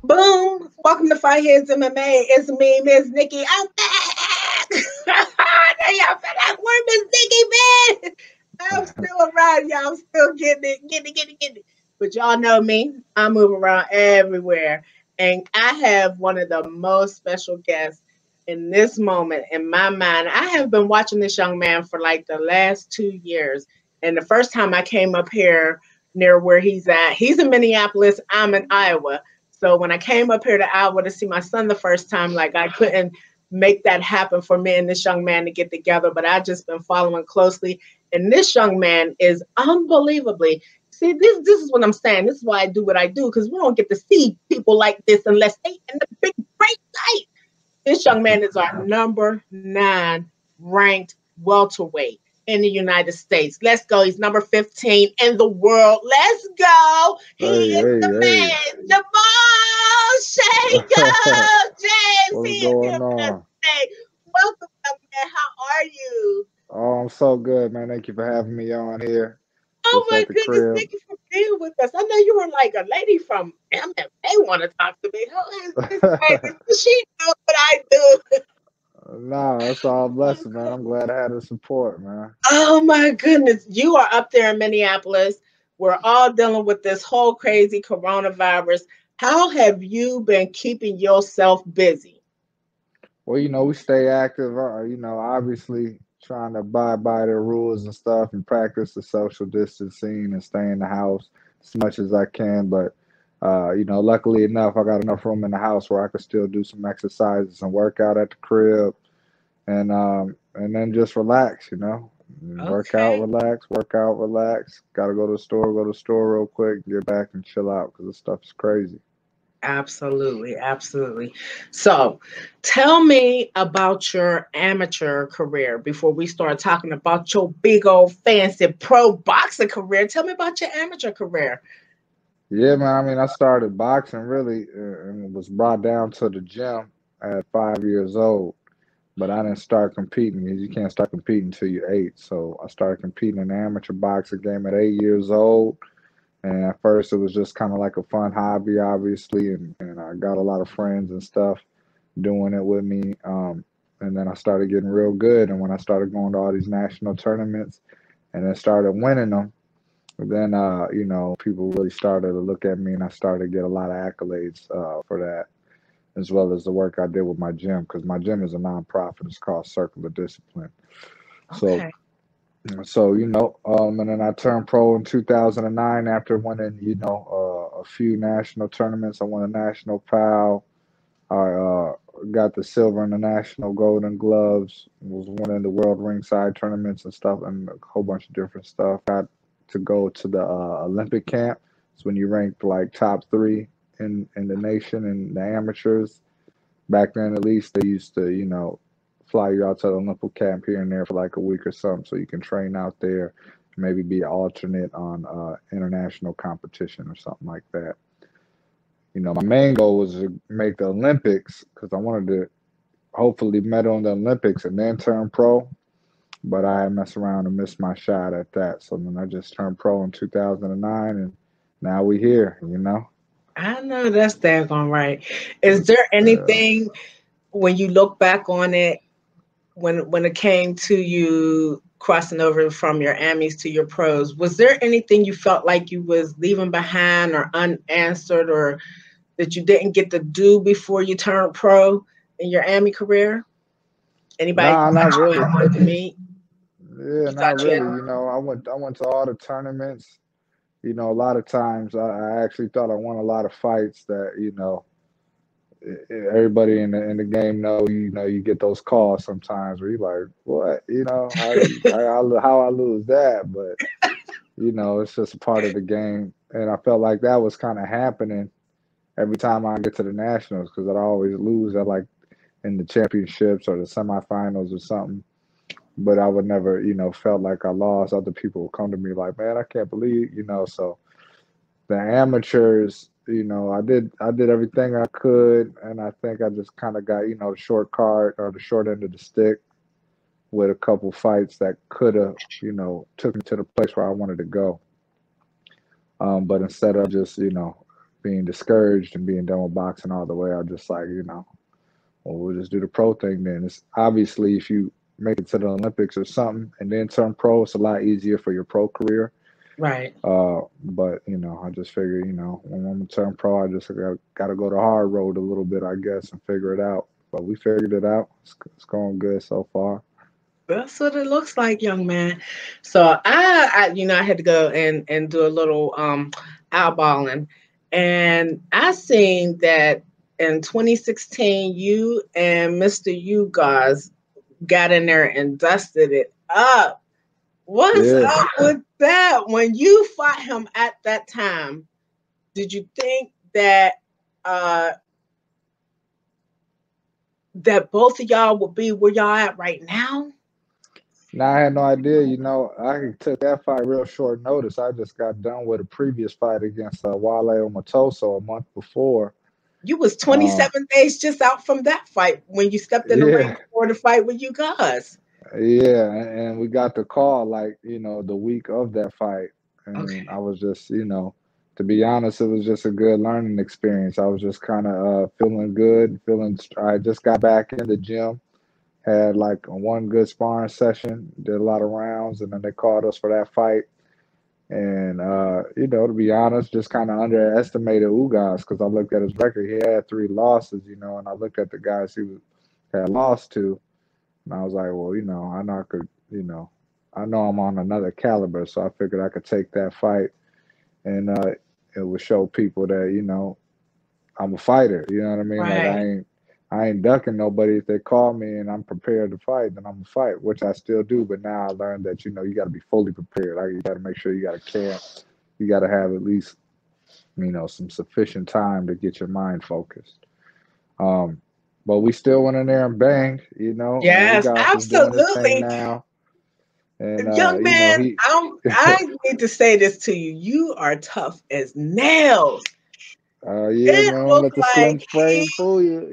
Boom! Welcome to Fightheads MMA. It's me, Miss Nikki. I'm back. Now y'all feel like where Miss Nikki, man. I'm still around, y'all. I'm still getting it. But y'all know me. I move around everywhere, and I have one of the most special guests in this moment in my mind. I have been watching this young man for like the last 2 years, and the first time I came up here near where he's in Minneapolis. I'm in Iowa. So when I came up here to Iowa to see my son the first time, like I couldn't make that happen for me and this young man to get together, but I just been following closely. And this young man is unbelievably. See, this is what I'm saying. This is why I do what I do, because we don't get to see people like this unless they in the big great night. This young man is our number 9 ranked welterweight in the United States. Let's go. He's number 15 in the world. Let's go. He Hey, is the hey, man, Jamal hey. Shango James. He What's is here going with us on? today. Welcome, man. How are you? Oh, I'm so good, man. Thank you for having me on here. Oh Just my at the goodness, crib. thank you for being with us. I know you were like a lady from MMA want to talk to me. Who is this lady? She knows what I do. Nah, it's all blessing, man. I'm glad I had the support, man. Oh my goodness. You are up there in Minneapolis. We're all dealing with this whole crazy coronavirus. How have you been keeping yourself busy? Well, we stay active. Obviously trying to abide by the rules and stuff and practice the social distancing and stay in the house as much as I can. But, luckily enough, I got enough room in the house where I could still do some exercises and work out at the crib and then just relax, Okay. work out, relax. Got to go to the store real quick, get back and chill out because this stuff is crazy. Absolutely, absolutely. So, tell me about your amateur career before we start talking about your big old fancy pro boxing career. Tell me about your amateur career. Yeah, man. I mean, I started boxing really and was brought down to the gym at 5 years old, but I didn't start competing because you can't start competing until you're 8. So I started competing in the amateur boxing game at 8 years old. And at first, it was just kind of like a fun hobby, obviously, and I got a lot of friends and stuff doing it with me. And then I started getting real good. And when I started going to all these national tournaments and then started winning them, then people really started to look at me, and I started to get a lot of accolades for that, as well as the work I did with my gym, because my gym is a nonprofit. It's called Circle of Discipline. So Okay. and then I turned pro in 2009 after winning, a few national tournaments. I won a national PAL. I got the silver in the national golden gloves. Was winning the world ringside tournaments and stuff, and a whole bunch of different stuff. Got to go to the Olympic camp. It's when you ranked like top 3 in the nation and the amateurs. Back then, at least, they used to, fly you out to the Olympic camp here and there for like a week or something so you can train out there, maybe be an alternate on international competition or something like that. My main goal was to make the Olympics because I wanted to hopefully medal in the Olympics and then turn pro, but I messed around and missed my shot at that. So then I just turned pro in 2009 and now we here. I know that's daggone right. Is there Yeah. anything when you look back on it, when it came to you crossing over from your Amis to your pros, was there anything you felt like you was leaving behind or unanswered or that you didn't get to do before you turned pro in your Ami career? Anybody Nah, you not thought you really. wanted to meet? Yeah, You thought not you had really. I went to all the tournaments. A lot of times I actually thought I won a lot of fights that, everybody in the game know, you get those calls sometimes where you're like, what? How I lose that? But, it's just a part of the game. And I felt like that was kind of happening every time I get to the nationals because I'd always lose at like in the championships or the semifinals or something. But I would never, felt like I lost. Other people would come to me like, man, I can't believe, so the amateurs, I did everything I could, and I think I just kind of got, the short card or the short end of the stick with a couple fights that could have, took me to the place where I wanted to go. But instead of just, being discouraged and being done with boxing all the way, I just like, well, we'll just do the pro thing then. It's obviously if you make it to the Olympics or something and then turn pro, it's a lot easier for your pro career. Right. But I just figured, when I'm gonna turn pro, I just got to go the hard road a little bit, I guess, and figure it out. But we figured it out. It's going good so far. That's what it looks like, young man. So I had to go and do a little eyeballing, and I seen that in 2016, you and Mr. You guys got in there and dusted it up. What's Yeah. up with that? When you fought him at that time, did you think that uh that both of y'all would be where y'all at right now? Now I had no idea. I took that fight real short notice. I just got done with a previous fight against Wale Omatoso a month before. You was Um, 27 days just out from that fight when you stepped in the ring yeah, for the fight with you guys. yeah, and we got the call like the week of that fight, Okay. and I was just to be honest, it was just a good learning experience. I was just kind of feeling good, feeling. I just got back in the gym, had like one good sparring session, did a lot of rounds, and then they called us for that fight. And to be honest, just kind of underestimated Ugas because I looked at his record. He had 3 losses, and I looked at the guys had lost to, and I was like, well, I know I could, I know I'm on another caliber, so I figured I could take that fight, and it would show people that I'm a fighter. You know what I mean? Like Right. I ain't ducking nobody. If they call me and I'm prepared to fight, then I'm a fight, which I still do. But now I learned that you got to be fully prepared. Like you got to make sure you got a camp. You got to have at least some sufficient time to get your mind focused. Um, but we still went in there and banged. And Yes, Ugas is doing his thing absolutely. now. And Young man, he, I need to say this to you. You are tough as nails. yeah, It man, don't let looked the like slim he frame fool you.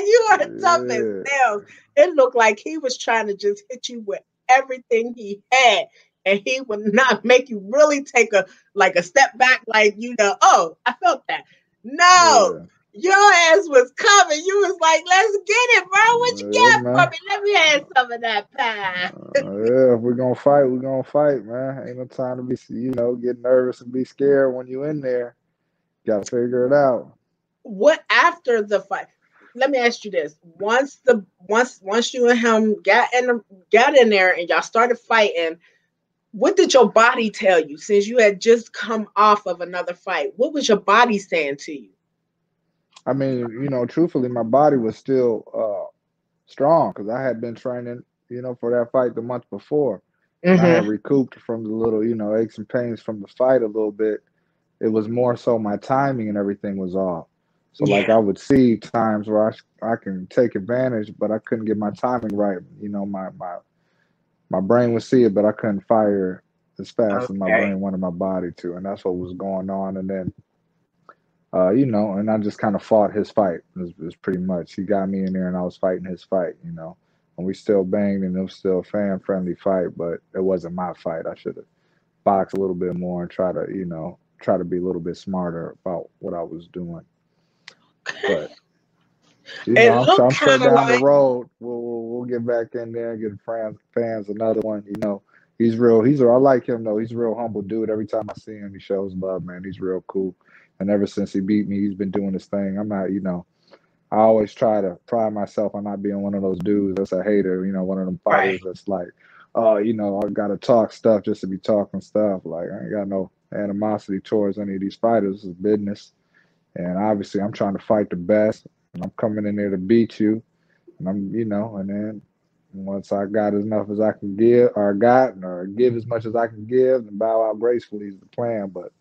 you are tough as Yeah, nails. It looked like he was trying to just hit you with everything he had, and he would not make you really take a step back, like oh, I felt that. No, yeah. your ass was coming. You was like, let's get it, bro. What you Yeah, got for man. me? Let me have some of that pie. Yeah, if we're gonna fight, we're gonna fight, man. Ain't no time to be, get nervous and be scared when you in there. Gotta figure it out. What after the fight? Let me ask you this: once you and him got in there and y'all started fighting, what did your body tell you? Since you had just come off of another fight, what was your body saying to you? I mean, truthfully, my body was still strong because I had been training, for that fight the month before, and I had Mm-hmm. recouped from the little, aches and pains from the fight a little bit. It was more so my timing and everything was off. So like Yeah. I would see times where I can take advantage, but I couldn't get my timing right. My brain would see it, but I couldn't fire as fast as my Okay. brain wanted my body to, and that's what was going on. And then, and I just kind of fought his fight. It was pretty much he got me in there, and I was fighting his fight. And we still banged, and it was still a fan friendly fight, but it wasn't my fight. I should have boxed a little bit more and try to be a little bit smarter about what I was doing. But It looked I'm sure kind of down the like road we'll get back in there and get fans another one. He's real. I like him though. He's a real humble dude. Every time I see him, he shows love, man. He's real cool. And ever since he beat me, he's been doing his thing. I'm not, I always try to pride myself on not being one of those dudes that's a hater. One of them right. fighters that's like, oh, I gotta talk stuff just to be talking stuff. Like I ain't got no animosity towards any of these fighters. It's business. And obviously, I'm trying to fight the best, and I'm coming in there to beat you. And and then once I got enough as I can give, or give as much as I can give, and bow out gracefully is the plan. But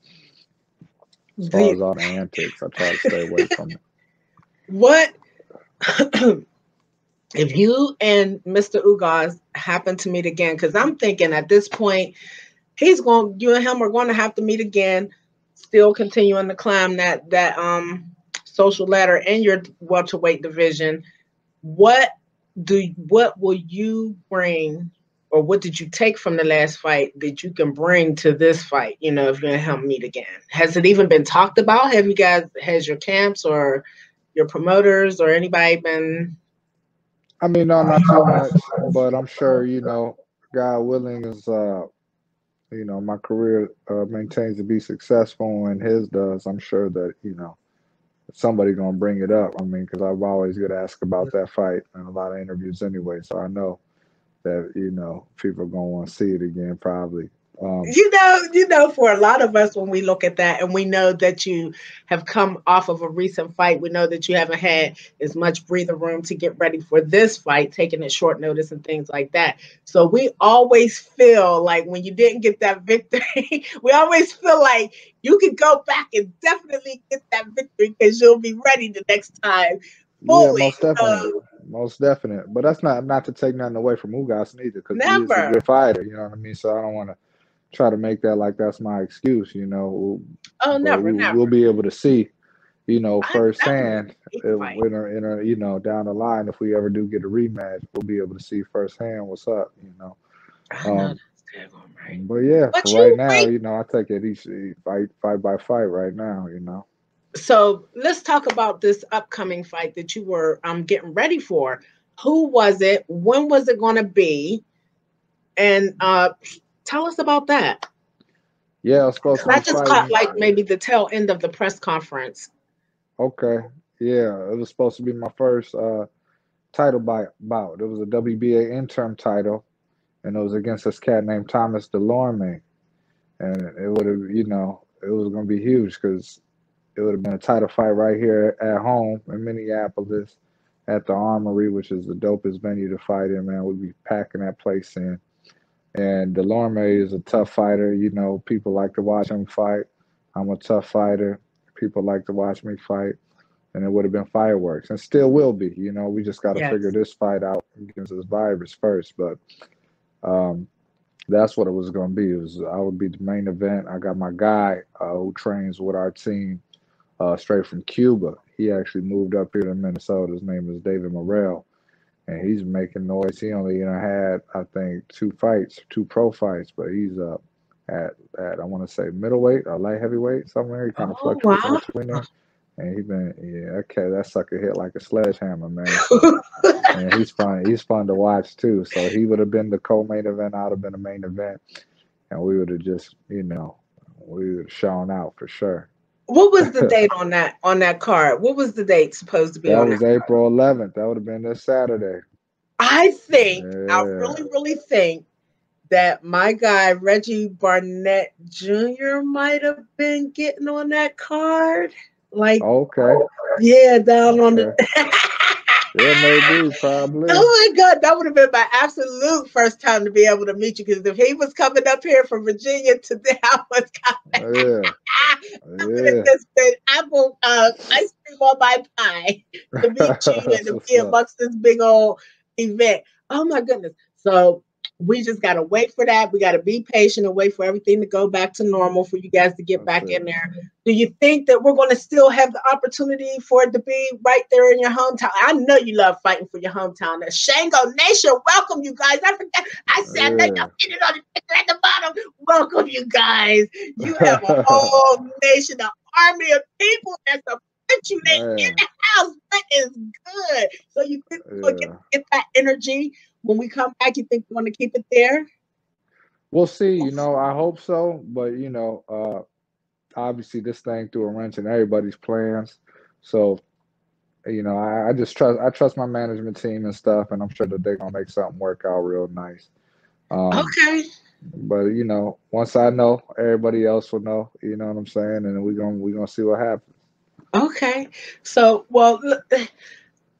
as far The as all the antics, I try to stay away from it. what if you and Mr. Ugas happen to meet again? Because I'm thinking at this point, you and him are going to have to meet again, still continuing to climb that social ladder in your welterweight division. What what will you bring or what did you take from the last fight that you can bring to this fight? You know, if you're gonna help meet again, has it even been talked about? Have you guys, has your camps or your promoters or anybody been? I mean, no, not too much, but I'm sure, God willing is, my career maintains to be successful and his does. I'm sure that, somebody gonna bring it up. I mean, because I've always get asked about that fight in a lot of interviews anyway, so I know that people are gonna want to see it again probably. Um, For a lot of us, when we look at that and we know that you have come off of a recent fight, we know that you haven't had as much breathing room to get ready for this fight, taking it short notice and things like that. So we always feel like when you didn't get that victory, we always feel like you could go back and definitely get that victory because you'll be ready the next time yeah, fully. most definitely, most definite. But that's not to take nothing away from Ugas neither, because he is a Never. good fighter. You know what I mean? So I don't want to try to make that like that's my excuse. Oh, But never, we'll never. be able to see, I definitely firsthand, hate fight. down the line, if we ever do get a rematch, we'll be able to see firsthand what's up. I know Um, that's daggone right. but yeah, for But right you now, wait. I take it each fight by fight right now. So let's talk about this upcoming fight that you were getting ready for. Who was it? When was it going to be? And tell us about that. Yeah, I was supposed to I be just caught fighting. like maybe the tail end of the press conference. Okay, yeah, it was supposed to be my first title bout. It was a WBA interim title, and it was against this cat named Thomas Delorme. And it would have, it was going to be huge because it would have been a title fight right here at home in Minneapolis at the Armory, which is the dopest venue to fight in, man. We'd be packing that place in. And Delorme is a tough fighter. People like to watch him fight. I'm a tough fighter. People like to watch me fight. And it would have been fireworks and still will be. We just got to figure Yes. this fight out against this virus first. But um, that's what it was going to be. I would be the main event. I got my guy who trains with our team straight from Cuba. He actually moved up here to Minnesota. His name is David Morrell, and he's making noise. He only had I think two pro fights, but he's up at I want to say middleweight or light heavyweight somewhere. He kind of Oh fluctuates in wow. between there. And he been okay. That sucker hit like a sledgehammer, man. So and he's fun. He's fun to watch too. So he would have been the co-main event. I'd have been the main event, and we would have just we would have shown out for sure. What was the date on that card? What was the date supposed to be That on that? was April 11th. That would have been this Saturday. I Yeah. really think that my guy Reggie Barnett Jr. might have been getting on that card. Like, Okay. yeah, down on the. Okay. Yeah, maybe, probably. Oh my God, that would have been my absolute first time to be able to meet you. Because if he was coming up here from Virginia today, I was coming. Yeah. I would have Yeah. just been apple ice cream on my pie to meet you and That's to what's be up. amongst this big old event. Oh my goodness. So we just gotta wait for that. We gotta be patient and wait for everything to go back to normal for you guys to get That's back it. in there. Do you think that we're gonna still have the opportunity for it to be right there in your hometown? I know you love fighting for your hometown. The Shango Nation, welcome you guys. I forgot. I said, I know y'all Yeah. sitting on the picture at the bottom. Welcome you guys. You have a whole nation, an army of people that support you. They in Man. the house. That is good. So you think we're gonna Yeah. get that energy when we come back? You think we're gonna keep it there? We'll see. I hope so. But, obviously this thing threw a wrench in everybody's plans. So, I just trust my management team and stuff, and I'm sure that they're gonna make something work out real nice. Um, Okay. but once I know, everybody else will know. You know what I'm saying? And then we gonna see what happens. Okay. So, well, look,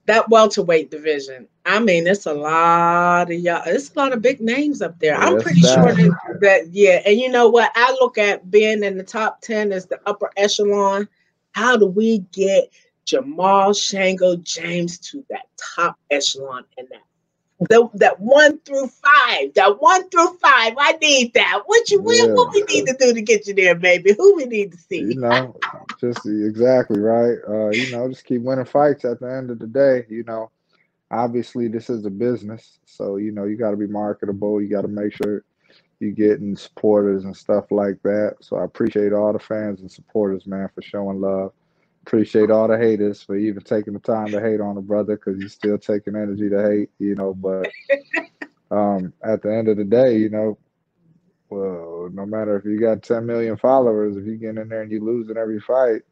that welterweight division. I mean, it's a lot of y'all. It's a lot of big names up there. I'm Yeah, it's pretty sure stacked. that yeah. And you know what? I look at being in the top 10 as the upper echelon. How do we get Jamal Shango James to that top echelon and that 1 through 5? That 1 through 5. I need that. What Yeah, we need to do to get you there, baby? Who we need to you see? know, just exactly right. Just keep winning fights at the end of the day. obviously this is a business, so you know you got to be marketable. You got to make sure you getting supporters and stuff like that. So I appreciate all the fans and supporters, man, for showing love. Appreciate all the haters for even taking the time to hate on a brother because he's still taking energy to hate, you know. But at the end of the day, you know, well, no matter if you got 10 million followers, if you get in there and you lose in every fight,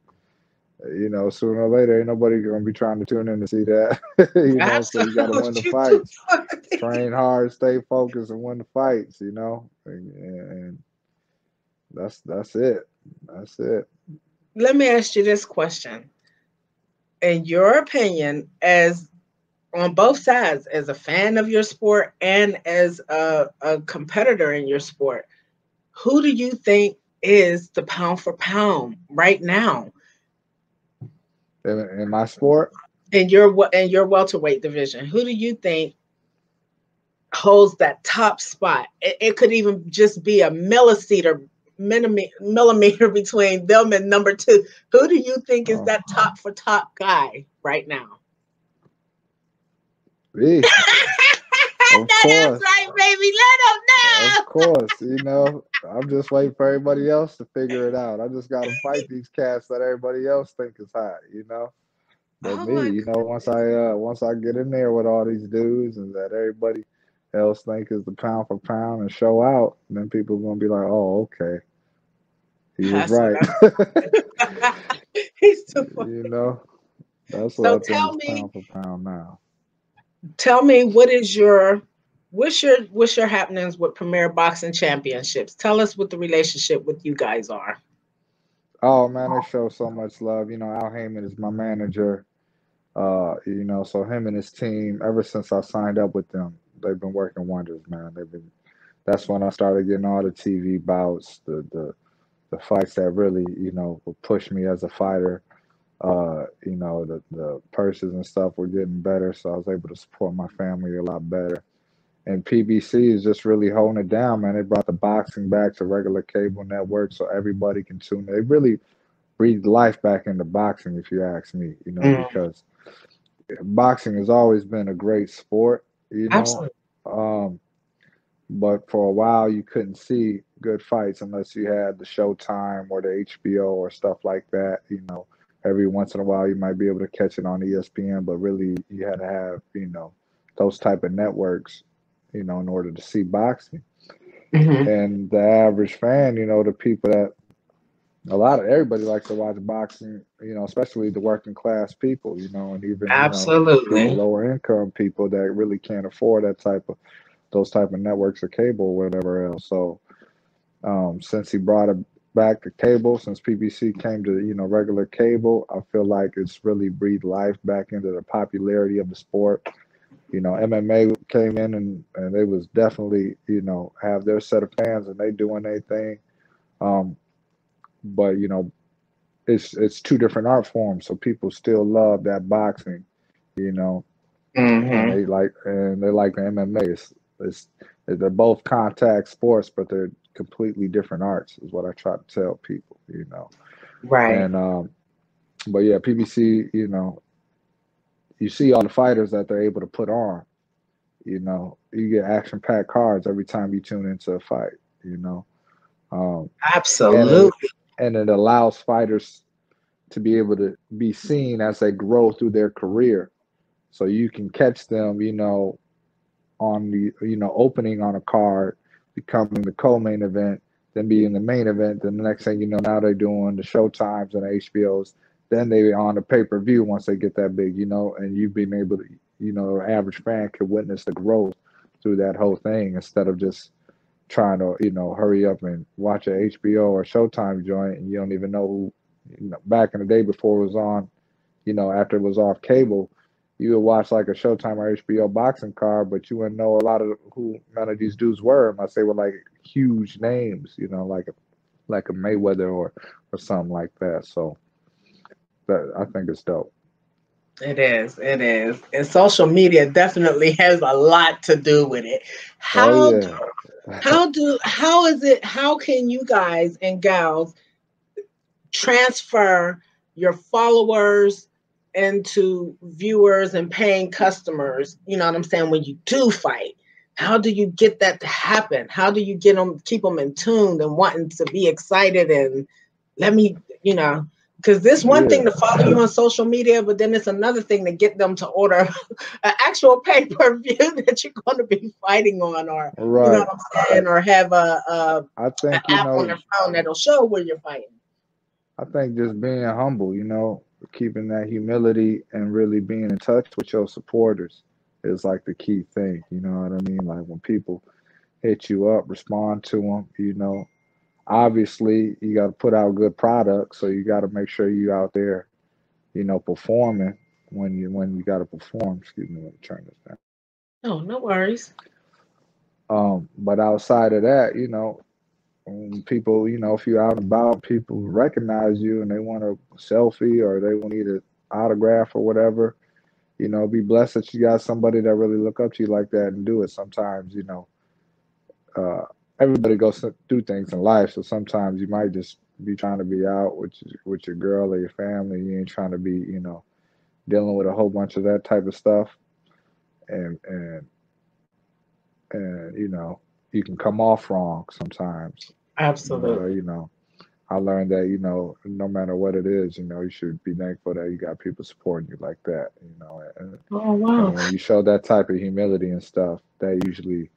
you know, sooner or later, ain't nobody gonna be trying to tune in to see that, you know. So you got to win the Absolutely. Too fights, funny. train hard, stay focused, and win the fights, you know. And that's it. That's it. Let me ask you this question. In your opinion, as on both sides, as a fan of your sport and as a competitor in your sport, who do you think is the pound for pound right now In my sport, in your welterweight division? Who do you think holds that top spot? It could even just be a millimeter between them and number two. Who do you think is oh, that top for top guy right now? me, I of know that's course, right, baby. Let of them know. course. You know, I'm just waiting for everybody else to figure it out. I just got to fight these cats that everybody else think is hot. You know. But Oh me, my you know, goodness. once I get in there with all these dudes and that everybody else think is the pound for pound and show out, then people gonna be like, oh, okay, he was That's what right. I he's too You funny. know, that's what So I think is pound for pound now. tell me what's your happenings with Premier Boxing Championships? Tell us what the relationship with you guys are. Oh man, they show so much love. You know, Al Heyman is my manager. You know, so him and his team, ever since I signed up with them, they've been working wonders, man. They've been. That's when I started getting all the TV bouts, the fights that really, you know, would push me as a fighter. You know, the purses and stuff were getting better, so I was able to support my family a lot better. And PBC is just really holding it down, man. They brought the boxing back to regular cable network so everybody can tune. They really breathed life back into boxing, if you ask me, you know, Mm, because boxing has always been a great sport, you know. absolutely. Um, but for a while, you couldn't see good fights unless you had the Showtime or the HBO or stuff like that. You know, every once in a while, you might be able to catch it on ESPN, but really, you had to have, you know, those type of networks, you know, in order to see boxing. Hmm. And the average fan, you know, the people that a lot of everybody likes to watch boxing, you know, especially the working class people, you know, and even, you know, the Absolutely. lower income people that really can't afford that type of those type of networks or cable or whatever else. So since he brought it back to cable, since PBC came to, you know, regular cable, I feel like it's really breathed life back into the popularity of the sport. You know, MMA came in and they was definitely, you know, have their set of fans and they doing their thing. Um, but you know, it's two different art forms, so people still love that boxing, you know, Hmm. and they like the MMA. It's they're both contact sports, but they're completely different arts, is what I try to tell people, you know. Right. And but yeah, PBC, you know, you see all the fighters that they're able to put on. You know, you get action-packed cards every time you tune into a fight. You know, um, and Absolutely. it allows fighters to be able to be seen as they grow through their career. So you can catch them, you know, on the, you know, opening on a card, becoming the co-main event, then being the main event. Then the next thing you know, now they're doing the Showtimes and the HBOs. Then they on the pay-per-view once they get that big, you know, and you've been able to, you know, an average fan could witness the growth through that whole thing instead of just trying to, you know, hurry up and watch a HBO or Showtime joint and you don't even know who, you know, back in the day before it was on, you know, after it was off cable, you would watch like a Showtime or HBO boxing card, but you wouldn't know a lot of who none of these dudes were unless they were like huge names, you know, like a Mayweather or something like that. So that I think it's dope. It is. It is. And social media definitely has a lot to do with it. Oh How yeah. how is it, how can you guys and gals transfer your followers into viewers and paying customers, you know what I'm saying, when you do fight? How do you get that to happen? How do you get them, keep them in tune and wanting to be excited and let me, you know, because this one thing to Yeah, follow you on social media, but then it's another thing to get them to order an actual pay-per-view that you're going to be fighting on, or you know right. what I'm saying, or have I an think, app on their phone that'll show where you're fighting. I think just being humble, keeping that humility and really being in touch with your supporters is like the key thing. You know what I mean? Like when people hit you up, respond to them. Obviously you got to put out good products, so you got to make sure you out there, performing when you got to perform. Excuse me, let me turn this down. Oh, no worries. But outside of that, people, if you're out and about, people recognize you and they want a selfie or they need an autograph or whatever. Be blessed that you got somebody that really look up to you like that and do it. Sometimes, uh, everybody goes through things in life, so sometimes you might just be trying to be out with your girl or your family. You ain't trying to be, dealing with a whole bunch of that type of stuff, and and and you can come off wrong sometimes. But Absolutely. I learned that, no matter what it is, you should be thankful that you got people supporting you like that, Oh, and wow. when you show that type of humility and stuff, that usually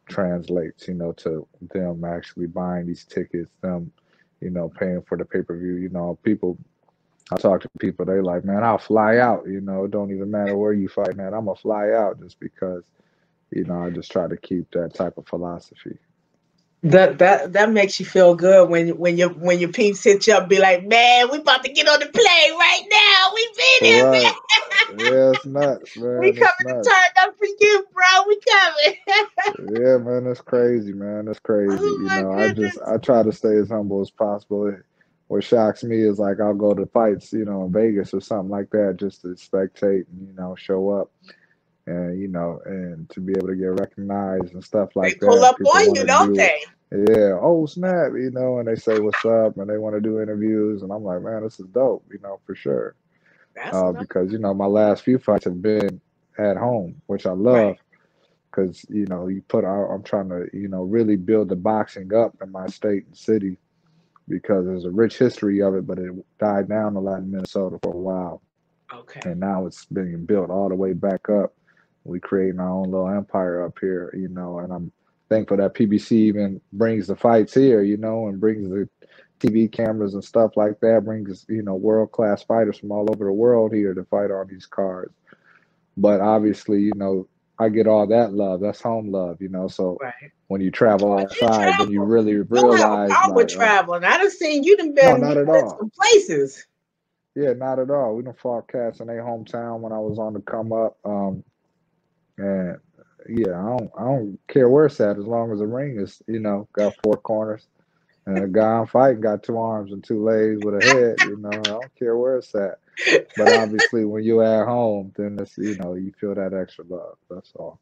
translates, to them actually buying these tickets, them, paying for the pay-per-view. People, I talk to people, they like, man, I'll fly out, it don't even matter where you fight, man, I'm gonna fly out just because, I just try to keep that type of philosophy. That makes you feel good when your peeps hit you up, be like, man, we about to get on the plane right now. We be there, Right. man. Yeah, it's nuts, We man. coming It's to nuts. turn up for you, bro. We coming. Yeah, man, it's crazy, man. It's crazy. Oh my I goodness. try to stay as humble as possible. What shocks me is like I'll go to fights, in Vegas or something like that, just to spectate and show up and and to be able to get recognized and stuff They like pull that. up People on want you, to don't do, they? yeah, oh snap, and they say what's up and they want to do interviews and I'm like, man, this is dope, for sure. That's what I'm Because my last few fights have been at home, which I right. love because I'm trying to really build the boxing up in my state and city because there's a rich history of it, but it died down a lot in Minnesota for a while, Okay. and now it's being built all the way back up. We creating our own little empire up here, and I'm thankful that PBC even brings the fights here, and brings the TV cameras and stuff like that, brings world class fighters from all over the world here to fight on these cards. But obviously, I get all that love. That's home love, So Right. when you travel But you outside, then you travel. really You don't have a realize, problem with like, traveling. I done seen you done no, been not you at been all. some places. Yeah, not at all. We done fought cats in their hometown when I was on the come up. And yeah, I don't care where it's at as long as the ring is, got four corners and the guy I'm fighting got two arms and two legs with a head. I don't care where it's at. But obviously, when you're at home, then it's you feel that extra love. That's all.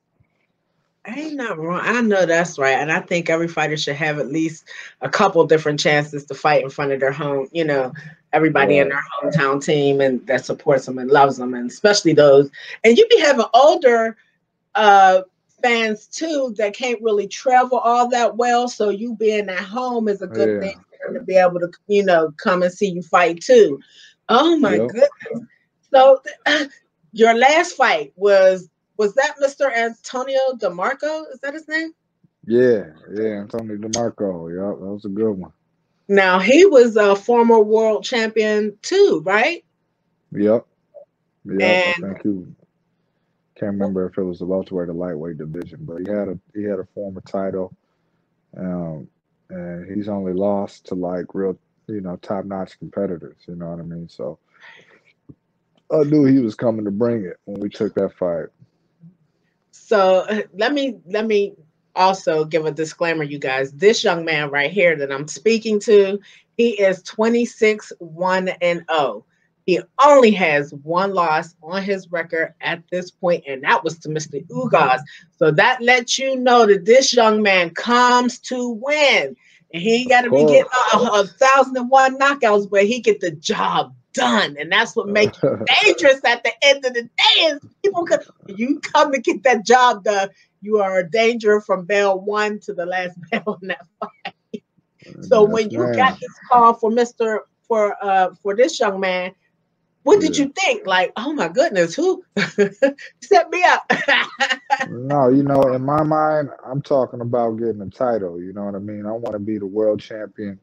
Ain't nothing wrong. I know that's right. And I think every fighter should have at least a couple different chances to fight in front of their home, everybody in Right. their hometown team and that supports them and loves them, and especially those. And you be having older uh fans too that can't really travel all that well. So you being at home is a good thing Yeah. for them to be able to, come and see you fight too. Oh my Yep. goodness. So your last fight was that Mr. Antonio DeMarco? Is that his name? Yeah. Yeah. Anthony DeMarco. Yep. That was a good one. Now he was a former world champion too, right? Yep. Yep. I And think he can't remember if it was the welterweight or lightweight division, but he had a former title. Um, and he's only lost to like real, top notch competitors. You know what I mean? So I knew he was coming to bring it when we took that fight. so let me also give a disclaimer, you guys. This young man right here that I'm speaking to, he is 26 1-0. He only has one loss on his record at this point, and that was to Mr. Ugas. So that lets you know that this young man comes to win. And he ain't got Of to be getting course. 1,001 knockouts, but he get the job done. And that's what makes you dangerous at the end of the day is people when you come to get that job done, you are a danger from bell one to the last bell in that fight. So Yes, when you got ma'am. this call for for this young man, what did Yeah. you think? Like, oh my goodness, who set me up? No, you know, in my mind, I'm talking about getting a title. You know what I mean? I want to be the world champion.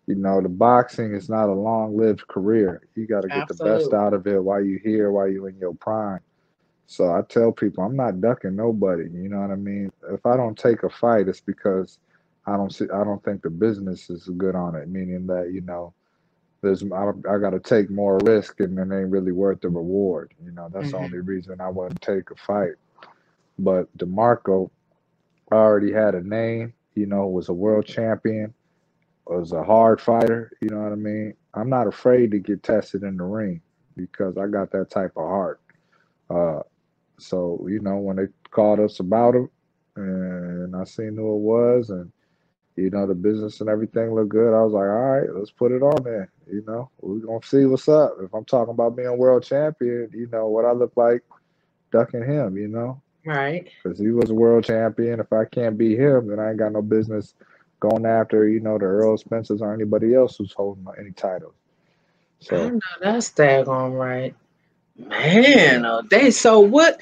You know, the boxing is not a long-lived career. You got to get the best Absolutely. out of it while you here, while you in your prime. So I tell people, I'm not ducking nobody. You know what I mean? If I don't take a fight, it's because I don't think the business is good on it. Meaning that I got to take more risk, and it ain't really worth the reward. You know, that's the Hmm. only reason I wouldn't take a fight. But DeMarco already had a name. You know, was a world champion, was a hard fighter. You know what I mean? I'm not afraid to get tested in the ring because I got that type of heart. Uh, so you know, when they called us about him, and I seen who it was, and you know the business and everything looked good, I was like, all right, let's put it on there. You know, we're gonna see what's up. If I'm talking about being world champion, you know what I look like ducking him. You know, Right. because he was a world champion. If I can't beat him, then I ain't got no business going after, you know, the Earl Spencers or anybody else who's holding any titles. I So, know that's daggone right. Man, yeah. oh day. So what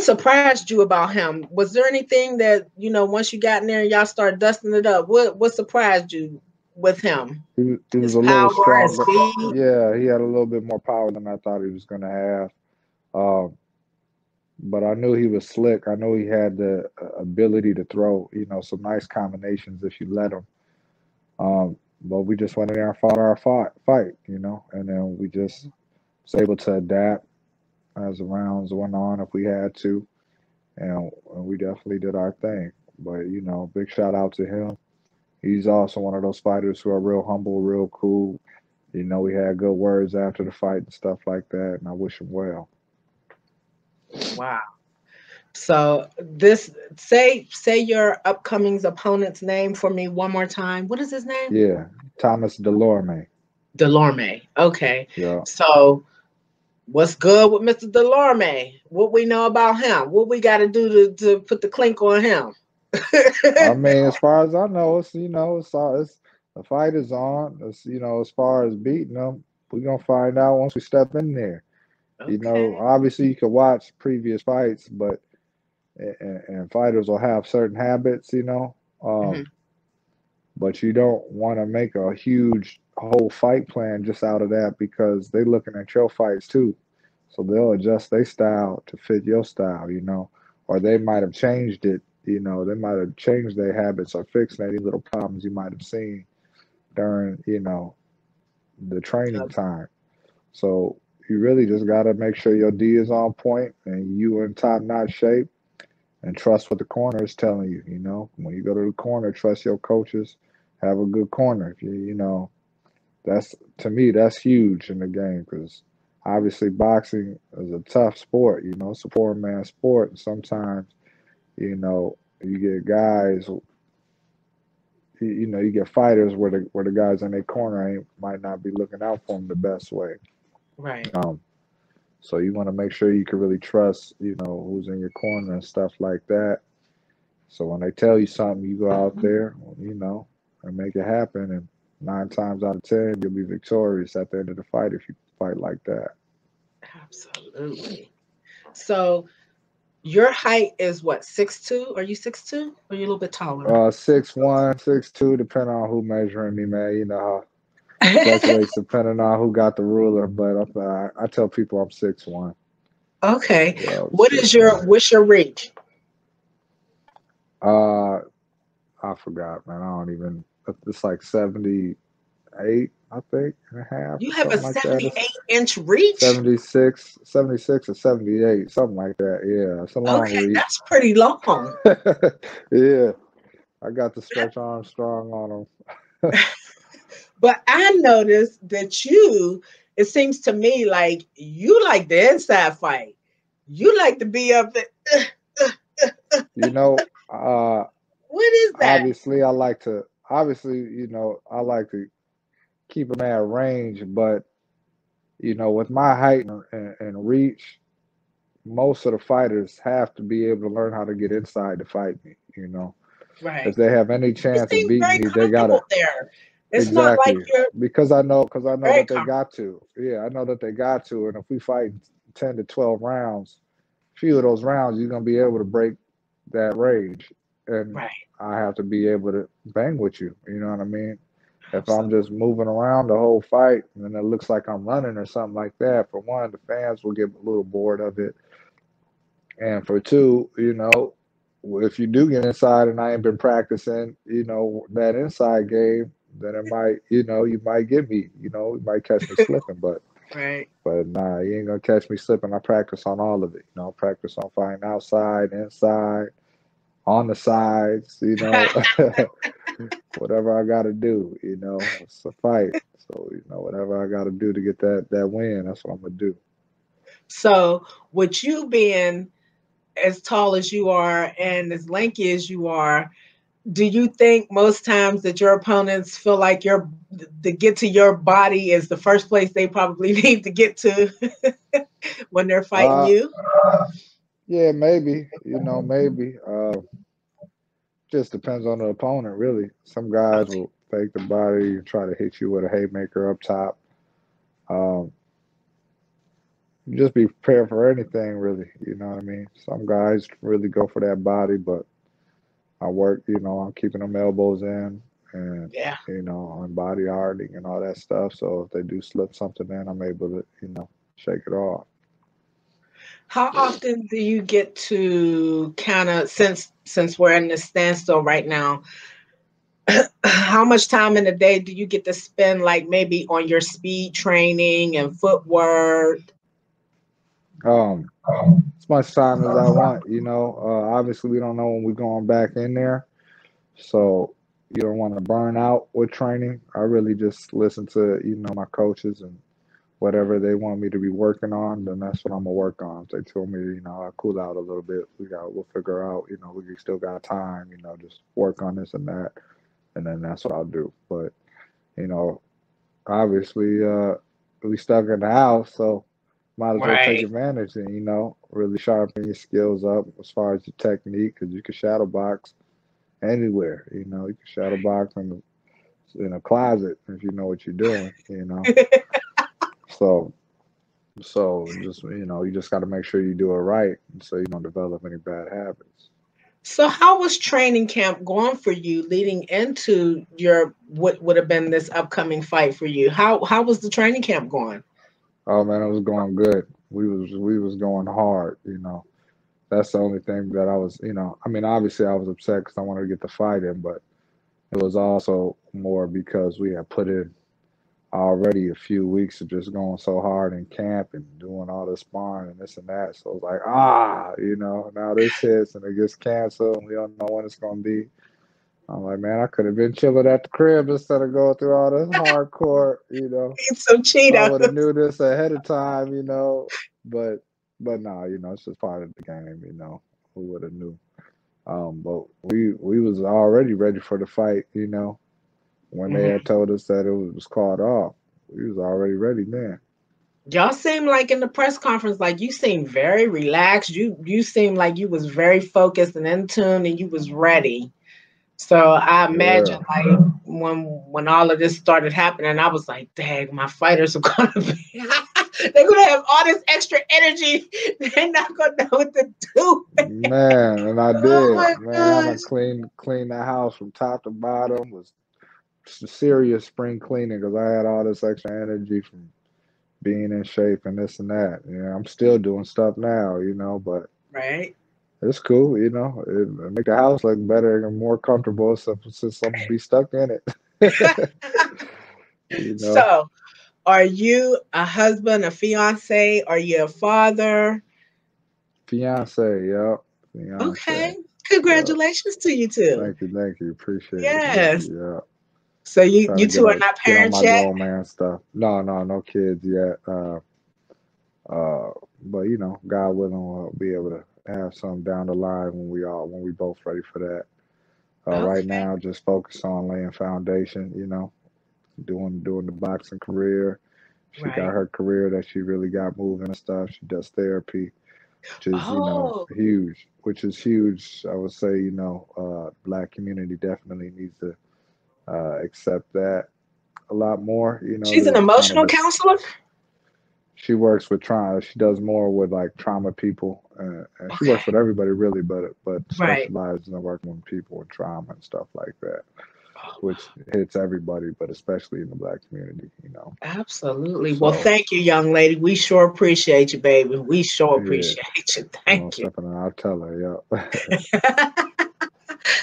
surprised you about him? Was there anything that, once you got in there and y'all started dusting it up, what surprised you with him? He was His a little power, his stronger. speed? Yeah, he had a little bit more power than I thought he was going to have. Um, but I knew he was slick. I knew he had the ability to throw, you know, some nice combinations if you let him. But we just went in there and fought our fight, you know, and then we just was able to adapt as the rounds went on if we had to, and we definitely did our thing. But you know, big shout out to him. He's also one of those fighters who are real humble, real cool. You know, we had good words after the fight and stuff like that, and I wish him well. Wow. So this say your upcoming's opponent's name for me one more time. What is his name? Yeah, Thomas Delorme. Delorme. Okay. Yeah, So what's good with Mr. Delorme? What we know about him? What we got to do to put the clink on him? I mean, as far as I know, it's you know, it's the fight is on. It's you know, as far as beating them, we're gonna find out once we step in there. You know, Okay. obviously you can watch previous fights, but and fighters will have certain habits, you know. Hmm. But you don't want to make a huge whole fight plan just out of that because they looking at your fights too. So they'll adjust their style to fit your style, you know, or they might have changed it, you know, they might have changed their habits or fixed any little problems you might have seen during, you know, the training time. So you really just got to make sure your D is on point and you in top notch shape and trust what the corner is telling you. You know, when you go to the corner, trust your coaches. Have a good corner. If you know, that's to me that's huge in the game because obviously boxing is a tough sport. You know, it's a poor man's sport, and sometimes you know you get guys. You know, you get fighters where the guys in their corner ain't might not be looking out for them the best way. Right. Um, so you want to make sure you can really trust, you know, who's in your corner and stuff like that. So when they tell you something, you go out there, you know, and make it happen. And 9 times out of 10, you'll be victorious at the end of the fight if you fight like that. Absolutely. So your height is what, 6'2"? Are you 6'2"? Or are you a little bit taller? 6'1", 6'2", depending on who measuring me, man. You know how fluctuates depending on who got the ruler. But I tell people I'm 6'1". Okay. Yeah, I'm What is 6'1". what's your reach? Uh, I forgot, man. I don't even. It's like 78, I think, and a half You or have a something like that. It's 78-inch reach? 76 or 78, something like that. Yeah, it's a long Okay, reach. that's pretty long. Yeah, I got the stretch Armstrong on them. But I noticed that it seems to me like you like the inside fight. You like to be up there. You know, What is that? obviously, obviously, you know, I like to keep them at range, but with my height and reach, most of the fighters have to be able to learn how to get inside to fight me. If Right. they have any You chance of seem beating very me, they gotta. comfortable there. It's not like Exactly. you're Because I know very that they comfortable. got to. Yeah, I know that they got to. And if we fight 10 to 12 rounds, few of those rounds you're gonna be able to break that rage, and Right. I have to be able to bang with you. You know what I mean? If I'm Absolutely. just moving around the whole fight and it looks like I'm running or something like that, for one, the fans will get a little bored of it, and for two, if you do get inside and I ain't been practicing, that inside game, then it might, you might get me, you might catch me slipping, Right. but nah, you ain't gonna catch me slipping. I practice on all of it, practice on fighting outside, inside, on the sides, whatever I gotta do, it's a fight. So, whatever I gotta do to get that win, that's what I'm gonna do. So, with you being as tall as you are and as lanky as you are, do you think most times that your opponents feel like your to get to your body is the first place they probably need to get to when they're fighting Uh, you? yeah, maybe, maybe. Just depends on the opponent, really. Some guys Okay. will fake the body and try to hit you with a haymaker up top. Um, just be prepared for anything, really. You know what I mean? Some guys really go for that body, but I work, on keeping them elbows in and, Yeah. on body hardening and all that stuff. So if they do slip something in, I'm able to, shake it off. How often do you get to kind of since we're in this standstill right now, how much time in the day do you get to spend like maybe on your speed training and footwork? Um, as much time as I want, obviously, we don't know when we're going back in there. So you don't want to burn out with training. I really just listen to, my coaches and whatever they want me to be working on, then that's what I'm gonna work on. If they told me, I'll cool out a little bit, we'll figure out, we still got time, just work on this and that, and then that's what I'll do. But, you know, obviously, we stuck in the house, so might as well take Right. advantage and, really sharpen your skills up as far as your technique, because you can shadow box anywhere. You can shadow box in a closet if you know what you're doing. So just you just got to make sure you do it right, so you don't develop any bad habits. So how was training camp going for you leading into your what would have been this upcoming fight for you? How was the training camp going? Oh man, it was going good. We was going hard. That's the only thing that I was. I mean, obviously I was upset because I wanted to get the fight in, but it was also more because we had put in already a few weeks of just going so hard in camp and doing all this sparring and this and that. So it was like, now this hits and it gets canceled and we don't know when it's gonna be. I'm like, man, I could have been chilling at the crib instead of going through all this hardcore. Eat some If I Cheetos. would have knew this ahead of time. But nah, it's just part of the game. Who would have knew? But we was already ready for the fight. When they had Mhm. told us that it was called off, we was already ready then. Y'all seem like in the press conference, like you seem very relaxed. You seem like you was very focused and in tune, and you was ready. So I imagine Yeah. like when all of this started happening, I was like, dang, my fighters are gonna be they're gonna have all this extra energy. They're not gonna know what to do. Man, and I Oh did. my Man, I'm gosh. gonna clean the house from top to bottom. Was serious spring cleaning because I had all this extra energy from being in shape and this and that. I'm still doing stuff now, but Right. it's cool. It make the house look better and more comfortable since I'm gonna be stuck in it. you know, So are you a husband, a fiance? Are you a father? fiance, yep, Okay. fiance, yep. Congratulations to you two. Thank you, appreciate it, thank Yes. you, yeah. So you Trying you to two are not get on parents my yet? grown man stuff. No, no kids yet. Uh, but God willing, we'll be able to have some down the line when we both ready for that. Right Okay. now, just focus on laying foundation. Doing the boxing career, She got Right. her career that she really got moving and stuff. She does therapy, which is, Oh, huge, which is huge. I would say, Black community definitely needs to accept that a lot more. she's an The kind of emotional counselor? she works with trauma. She does more with like trauma people, and she Okay. works with everybody really, but Right. specializes in working with people with trauma and stuff like that, Oh, which hits everybody, but especially in the Black community. absolutely. Well, So thank you, young lady. We sure appreciate you, baby. We sure yeah, appreciate you. Thank most you. definitely, I'll tell her. Yeah.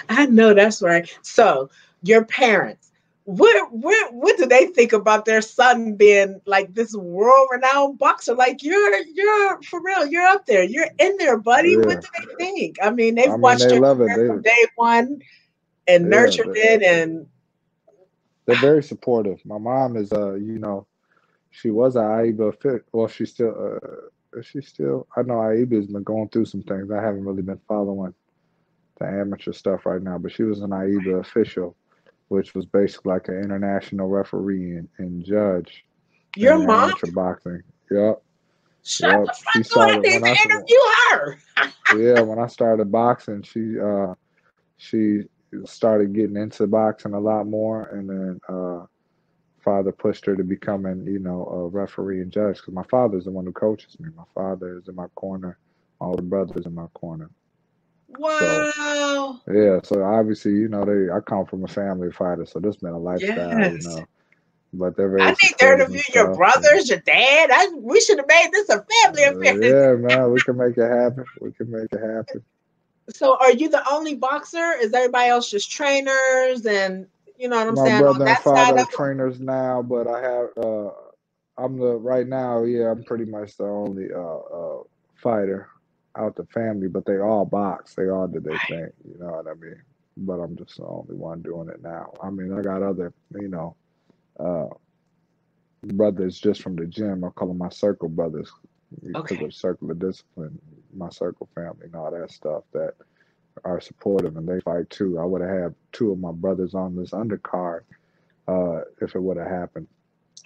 I know that's right. So, your parents, what do they think about their son being like this world-renowned boxer? Like you're for real, you're up there, you're in there, buddy. What Yeah, do they think? I mean, they've I mean watched they your love it. career from day one and Yeah, nurtured it, and they're very supportive. My mom is, she was a AIBA fit. Well, she's still. I know AIBA has been going through some things. I haven't really been following the amateur stuff right now, but she was an AIBA official, which was basically like an international referee and judge your in mom, amateur boxing. Yep, shut yep. the She fuck up! I started need when to interview her. yeah, when I started boxing, she started getting into boxing a lot more, and then father pushed her to becoming, a referee and judge because my father's the one who coaches me. My father is in my corner. My older brother's in my corner. So Wow. yeah, so obviously, I come from a family of fighters, so this been a lifestyle. Yes. But they're I very need to supportive interview and your stuff. And brothers, your dad. We should have made this a family affair. yeah, man, we can make it happen. We can make it happen. So are you the only boxer? Is everybody else just trainers and you know what I'm My saying on brother and that side father of are trainers now, but I'm the right now. Yeah, I'm pretty much the only fighter out the family, but they all box. They all did their thing. You know what I mean? But I'm just the only one doing it now. I mean, I got other, uh, brothers just from the gym. I call them my circle brothers it? because Okay. of circle of discipline, my circle family, and all that stuff that are supportive and they fight too. I would have had two of my brothers on this undercard if it would have happened.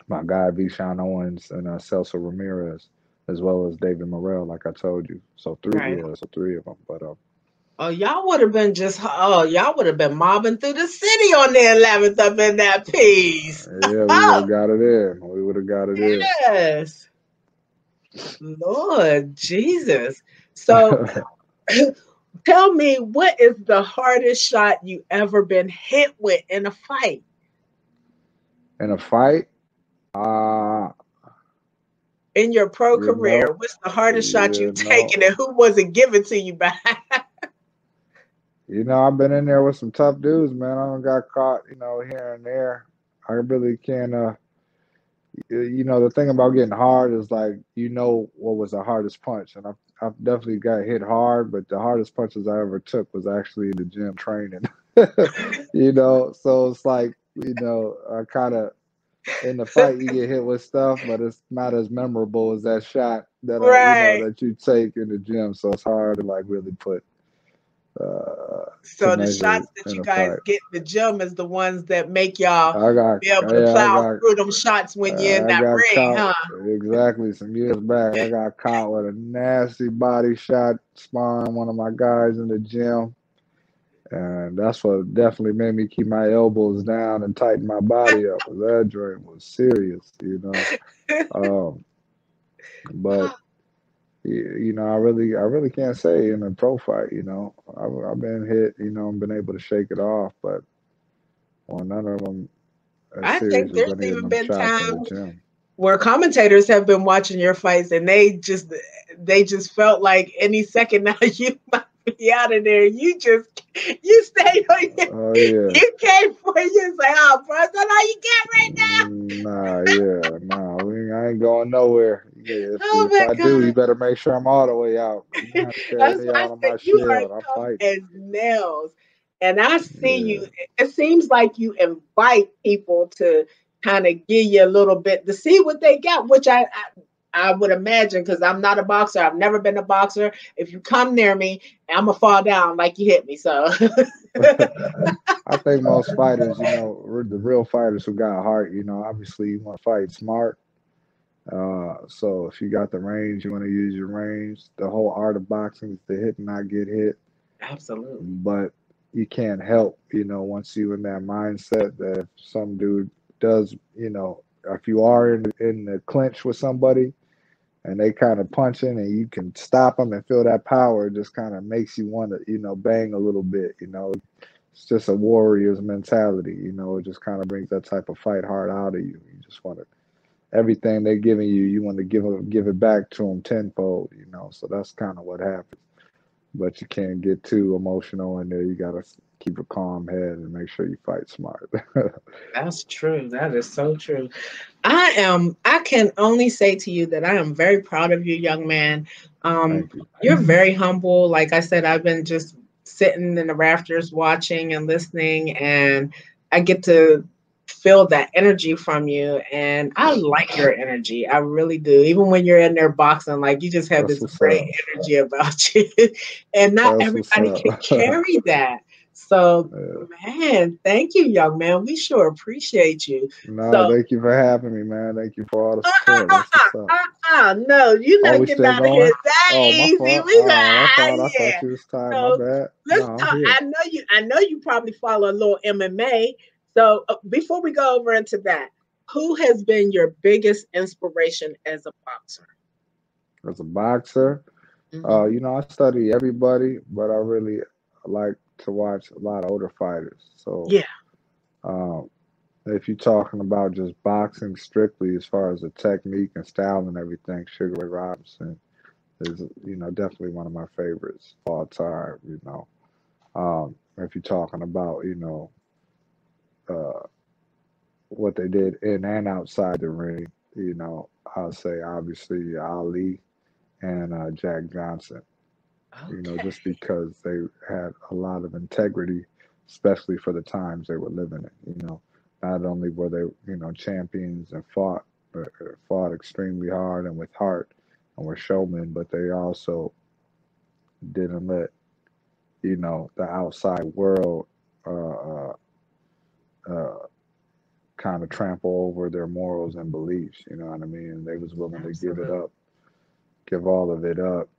My guy Vishawn Owens and Celso Ramirez, as well as David Morrell, like I told you. So three, Right. yeah, so three of them. But Oh, y'all would have been y'all would have been mobbing through the city on the 11th up in that piece. yeah, we would Oh, have got it in. We would have got it in. yes. Lord Jesus. So tell me, what is the hardest shot you ever been hit with in a fight? In a fight, uh, In your pro you career, know, what's the hardest shot you you've taken know, and who was it given to you by? I've been in there with some tough dudes, man. I don't got caught, here and there. I really can't. The thing about getting hard is like what was the hardest punch, and I've definitely got hit hard, but the hardest punches I ever took was actually in the gym training. So it's like I kind of in the fight you get hit with stuff, but it's not as memorable as that shot that Right. that you take in the gym. So it's hard to like really put to So the measure shots that in you a guys fight. get in the gym is the ones that make y'all I got be able to yeah, plow through them shots when you're in I that got ring, caught huh? exactly some years back. I got caught with a nasty body shot sparring one of my guys in the gym. And that's what definitely made me keep my elbows down and tighten my body up. That joint was serious. Um, but I really can't say in a pro fight. I've been hit. I've been able to shake it off, but well, none of them as I serious think as there's any of even them been shots in the times gym. where commentators have been watching your fights and they just felt like any second now you might be out of there. You stayed on your Oh yeah. you came for you say, oh bro, is that all you got right now? Nah, yeah, nah. I ain't going nowhere. Yeah, Oh if my I do, you God. better make sure I'm all the way out. You don't have to carry That's me why I out on said my you are shield. I'm tough fighting. as nails. And I see Yeah. you. It seems like you invite people to kind of give you a little bit to see what they got, which I would imagine because I'm not a boxer. I've never been a boxer. If you come near me, I'm gonna fall down like you hit me. So I think most fighters, the real fighters who got heart, obviously you want to fight smart. So if you got the range, you want to use your range. The whole art of boxing is to hit and not get hit, Absolutely. but you can't help, once you in that mindset that if some dude does, if you are in the clinch with somebody and they kind of punching and you can stop them and feel that power, it just kind of makes you want to, bang a little bit, It's just a warrior's mentality, it just kind of brings that type of fight heart out of you. You just want to everything they're giving you, you want to give it back to them tenfold, So that's kind of what happens. But you can't get too emotional in there. You gotta keep a calm head and make sure you fight smart. That's true. That is so true. I can only say to you that I am very proud of you, young man. Thank you. You're very humble. Like I said, I've been just sitting in the rafters watching and listening, and I get to feel that energy from you. And I like your energy. I really do. Even when you're in there boxing, like you just have That's this what's great up. energy about you. And not That's what's everybody up. can carry that. So, Yeah. man, thank you, young man. We sure appreciate you. No, So, thank you for having me, man. Thank you for all the support. That's what's up. no, you're Oh, not we getting still out of here going? that Oh, my easy. fault. We got, Oh, my fault. I yeah. thought you was tired. My So bad. No, let's I'm talk. here. I know you probably follow a little MMA. So before we go over into that, who has been your biggest inspiration as a boxer? As a boxer, Hmm. I study everybody, but I really like to watch a lot of older fighters. So, Yeah, um, if you're talking about just boxing strictly as far as the technique and style and everything, Sugar Ray Robinson is, definitely one of my favorites of all time, if you're talking about, uh, what they did in and outside the ring, I'll say obviously Ali and Jack Johnson, just okay, because they had a lot of integrity, especially for the times they were living in, Not only were they, champions and fought extremely hard and with heart and were showmen, but they also didn't let, the outside world uh, uh, kind of trample over their morals and beliefs. You know what I mean? They was willing to give it absolutely up, give all of it up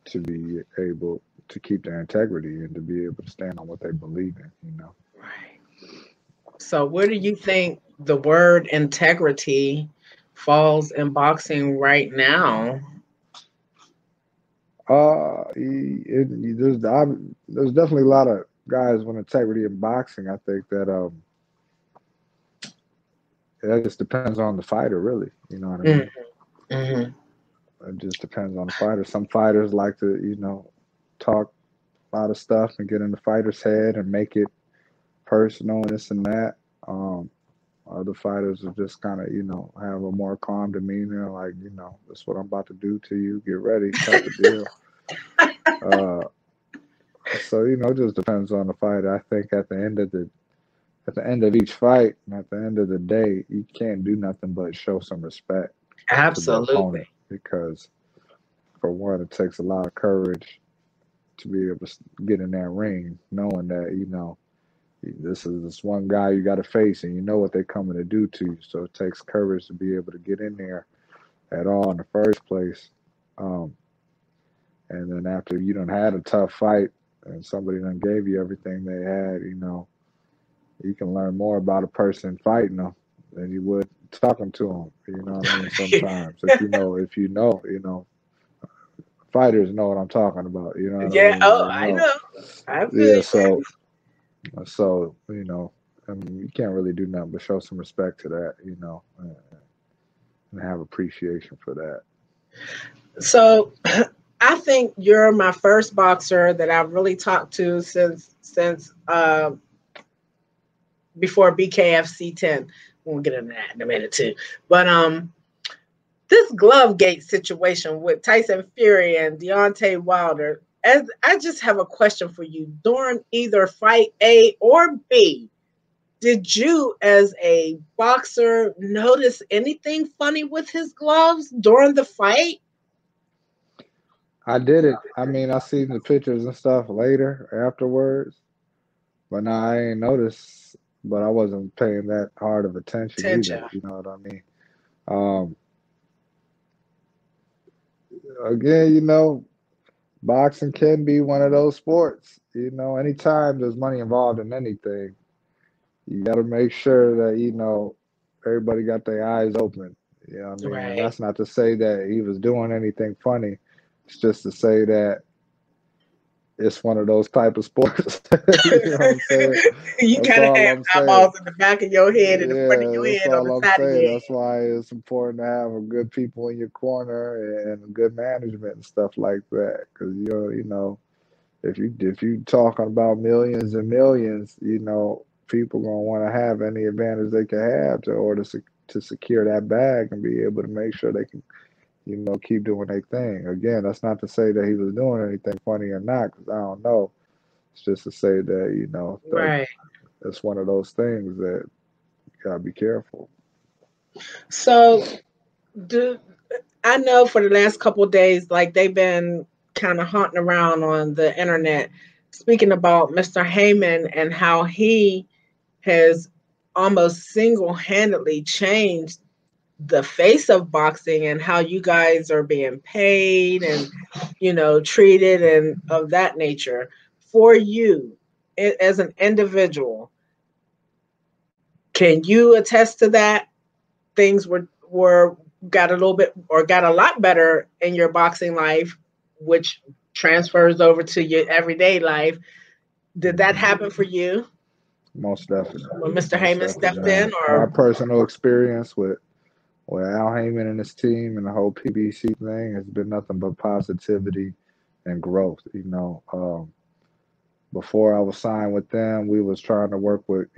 to be able to keep their integrity and to be able to stand on what they believe in. right. So where do you think the word integrity falls in boxing right now? There's definitely a lot of guys with integrity in boxing. I think that it just depends on the fighter, really. You know what I mean? Mm-hmm. It just depends on the fighter. Some fighters like to, talk a lot of stuff and get in the fighter's head and make it personal and this and that. Um, Other fighters will just kind of, have a more calm demeanor, like, that's what I'm about to do to you. Get ready, type of deal. Uh, so it just depends on the fighter. I think at the end of each fight and at the end of the day, you can't do nothing but show some respect to the Absolutely. opponent because, for one, it takes a lot of courage to be able to get in that ring, knowing that this is this one guy you got to face, and you know what they're coming to do to you. So it takes courage to be able to get in there at all in the first place. Um, and then after you done had a tough fight and somebody done gave you everything they had, you can learn more about a person fighting them than you would talking to them. You know what I mean? Sometimes fighters know what I'm talking about. You know what I Yeah. mean? Oh, They I know. know. I feel Yeah. you. So I mean, you can't really do nothing but show some respect to that. And have appreciation for that. So I think you're my first boxer that I've really talked to since before BKFC 10. We'll get into that in a minute too. But this glove gate situation with Tyson Fury and Deontay Wilder, as I just have a question for you. During either fight A or B, did you, as a boxer, notice anything funny with his gloves during the fight? I did it. I mean, I seen the pictures and stuff later afterwards, but no, I ain't noticed. But I wasn't paying that hard of attention Attention. either. You know what I mean? Um, again, boxing can be one of those sports. Anytime there's money involved in anything, you got to make sure that everybody got their eyes open. You know what I mean? And Right. that's not to say that he was doing anything funny. It's just to say that it's one of those type of sports. You know what I'm saying? You That's gotta all have I'm saying. eyeballs in the back of your head and the front of Yeah, your that's head on all the I'm side of saying. your That's why it's important to have a good people in your corner and good management and stuff like that. Because if you talking about millions and millions, people gonna want to have any advantage they can have to order to secure that bag and be able to make sure they can, keep doing their thing. Again, that's not to say that he was doing anything funny or not, because I don't know. It's just to say that that head. Right. it's one of those things that you gotta be careful. So do I know for the last couple of days, like they've been kind of hunting around on the internet, speaking about Mr. Heyman and how he has almost single-handedly changed the face of boxing and how you guys are being paid and treated and of that nature. For you, as an individual, can you attest to that? Things were got a little bit or got a lot better in your boxing life, which transfers over to your everyday life. Did that Hmm. happen for you Most definitely, when Mr. most Heyman definitely, stepped in, man. My or personal experience with Al Heyman and his team and the whole PBC thing has been nothing but positivity and growth. Before I was signed with them, we was trying to work with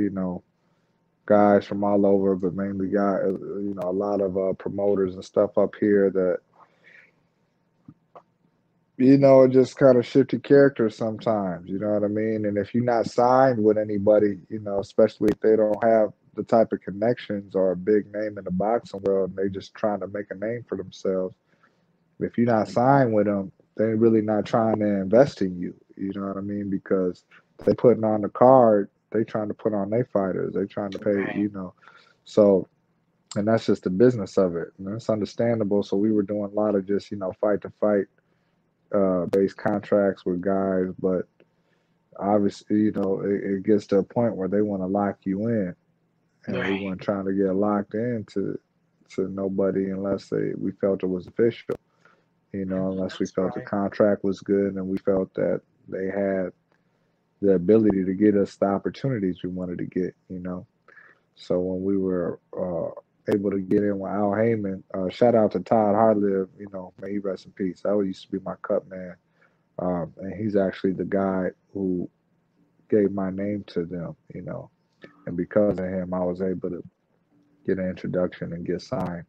guys from all over, but mainly guys, a lot of promoters and stuff up here that just kind of shifty characters sometimes. You know what I mean? And if you're not signed with anybody, especially if they don't have the type of connections or a big name in the boxing world, and they just trying to make a name for themselves. If you're not signed with them, they're really not trying to invest in you. You know what I mean? Because they putting on the card, they trying to put on their fighters. They trying to pay, right, So, and that's just the business of it. And it's understandable. So we were doing a lot of just, fight to fight based contracts with guys, but obviously, it gets to a point where they want to lock you in, and we right, weren't trying to get locked to nobody unless we felt it was official. Unless we that's felt the right, contract was good and we felt that they had the ability to get us the opportunities we wanted to get. So when we were able to get in with Al Heyman, shout out to Todd Hartliv, may he rest in peace. That used to be my cut man. And he's actually the guy who gave my name to them. And because of him, I was able to get an introduction and get signed.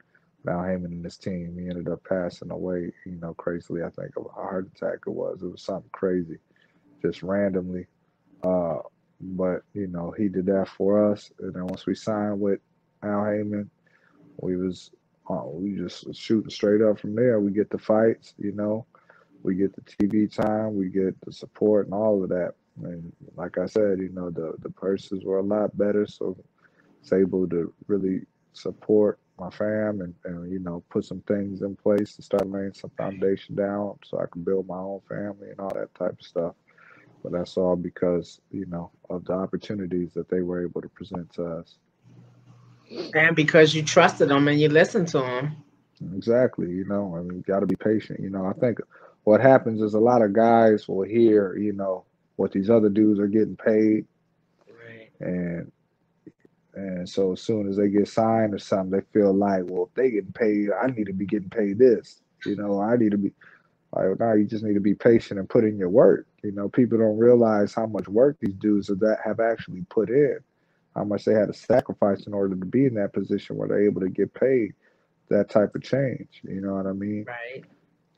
Al Heyman and his team, he ended up passing away, crazily. I think of a heart attack it was something crazy, just randomly. Uh, but he did that for us. And then once we signed with Al Heyman, we just shooting straight up from there. We get the fights. We get the TV time, we get the support and all of that. And like I said, the purses were a lot better, so it's able to really support my fam and put some things in place to start laying some foundation down so I can build my own family and all that type of stuff. But that's all because, of the opportunities that they were able to present to us. and because you trusted them and you listened to them. Exactly, I mean, you got to be patient. I think what happens is a lot of guys will hear, what these other dudes are getting paid, Right, and so as soon as they get signed or something, they feel like, well, if they getting paid, I need to be getting paid this. I need to be like, no, you just need to be patient and put in your work. People don't realize how much work these dudes have actually put in, how much they had to sacrifice in order to be in that position where they're able to get paid that type of change. You know what I mean? right,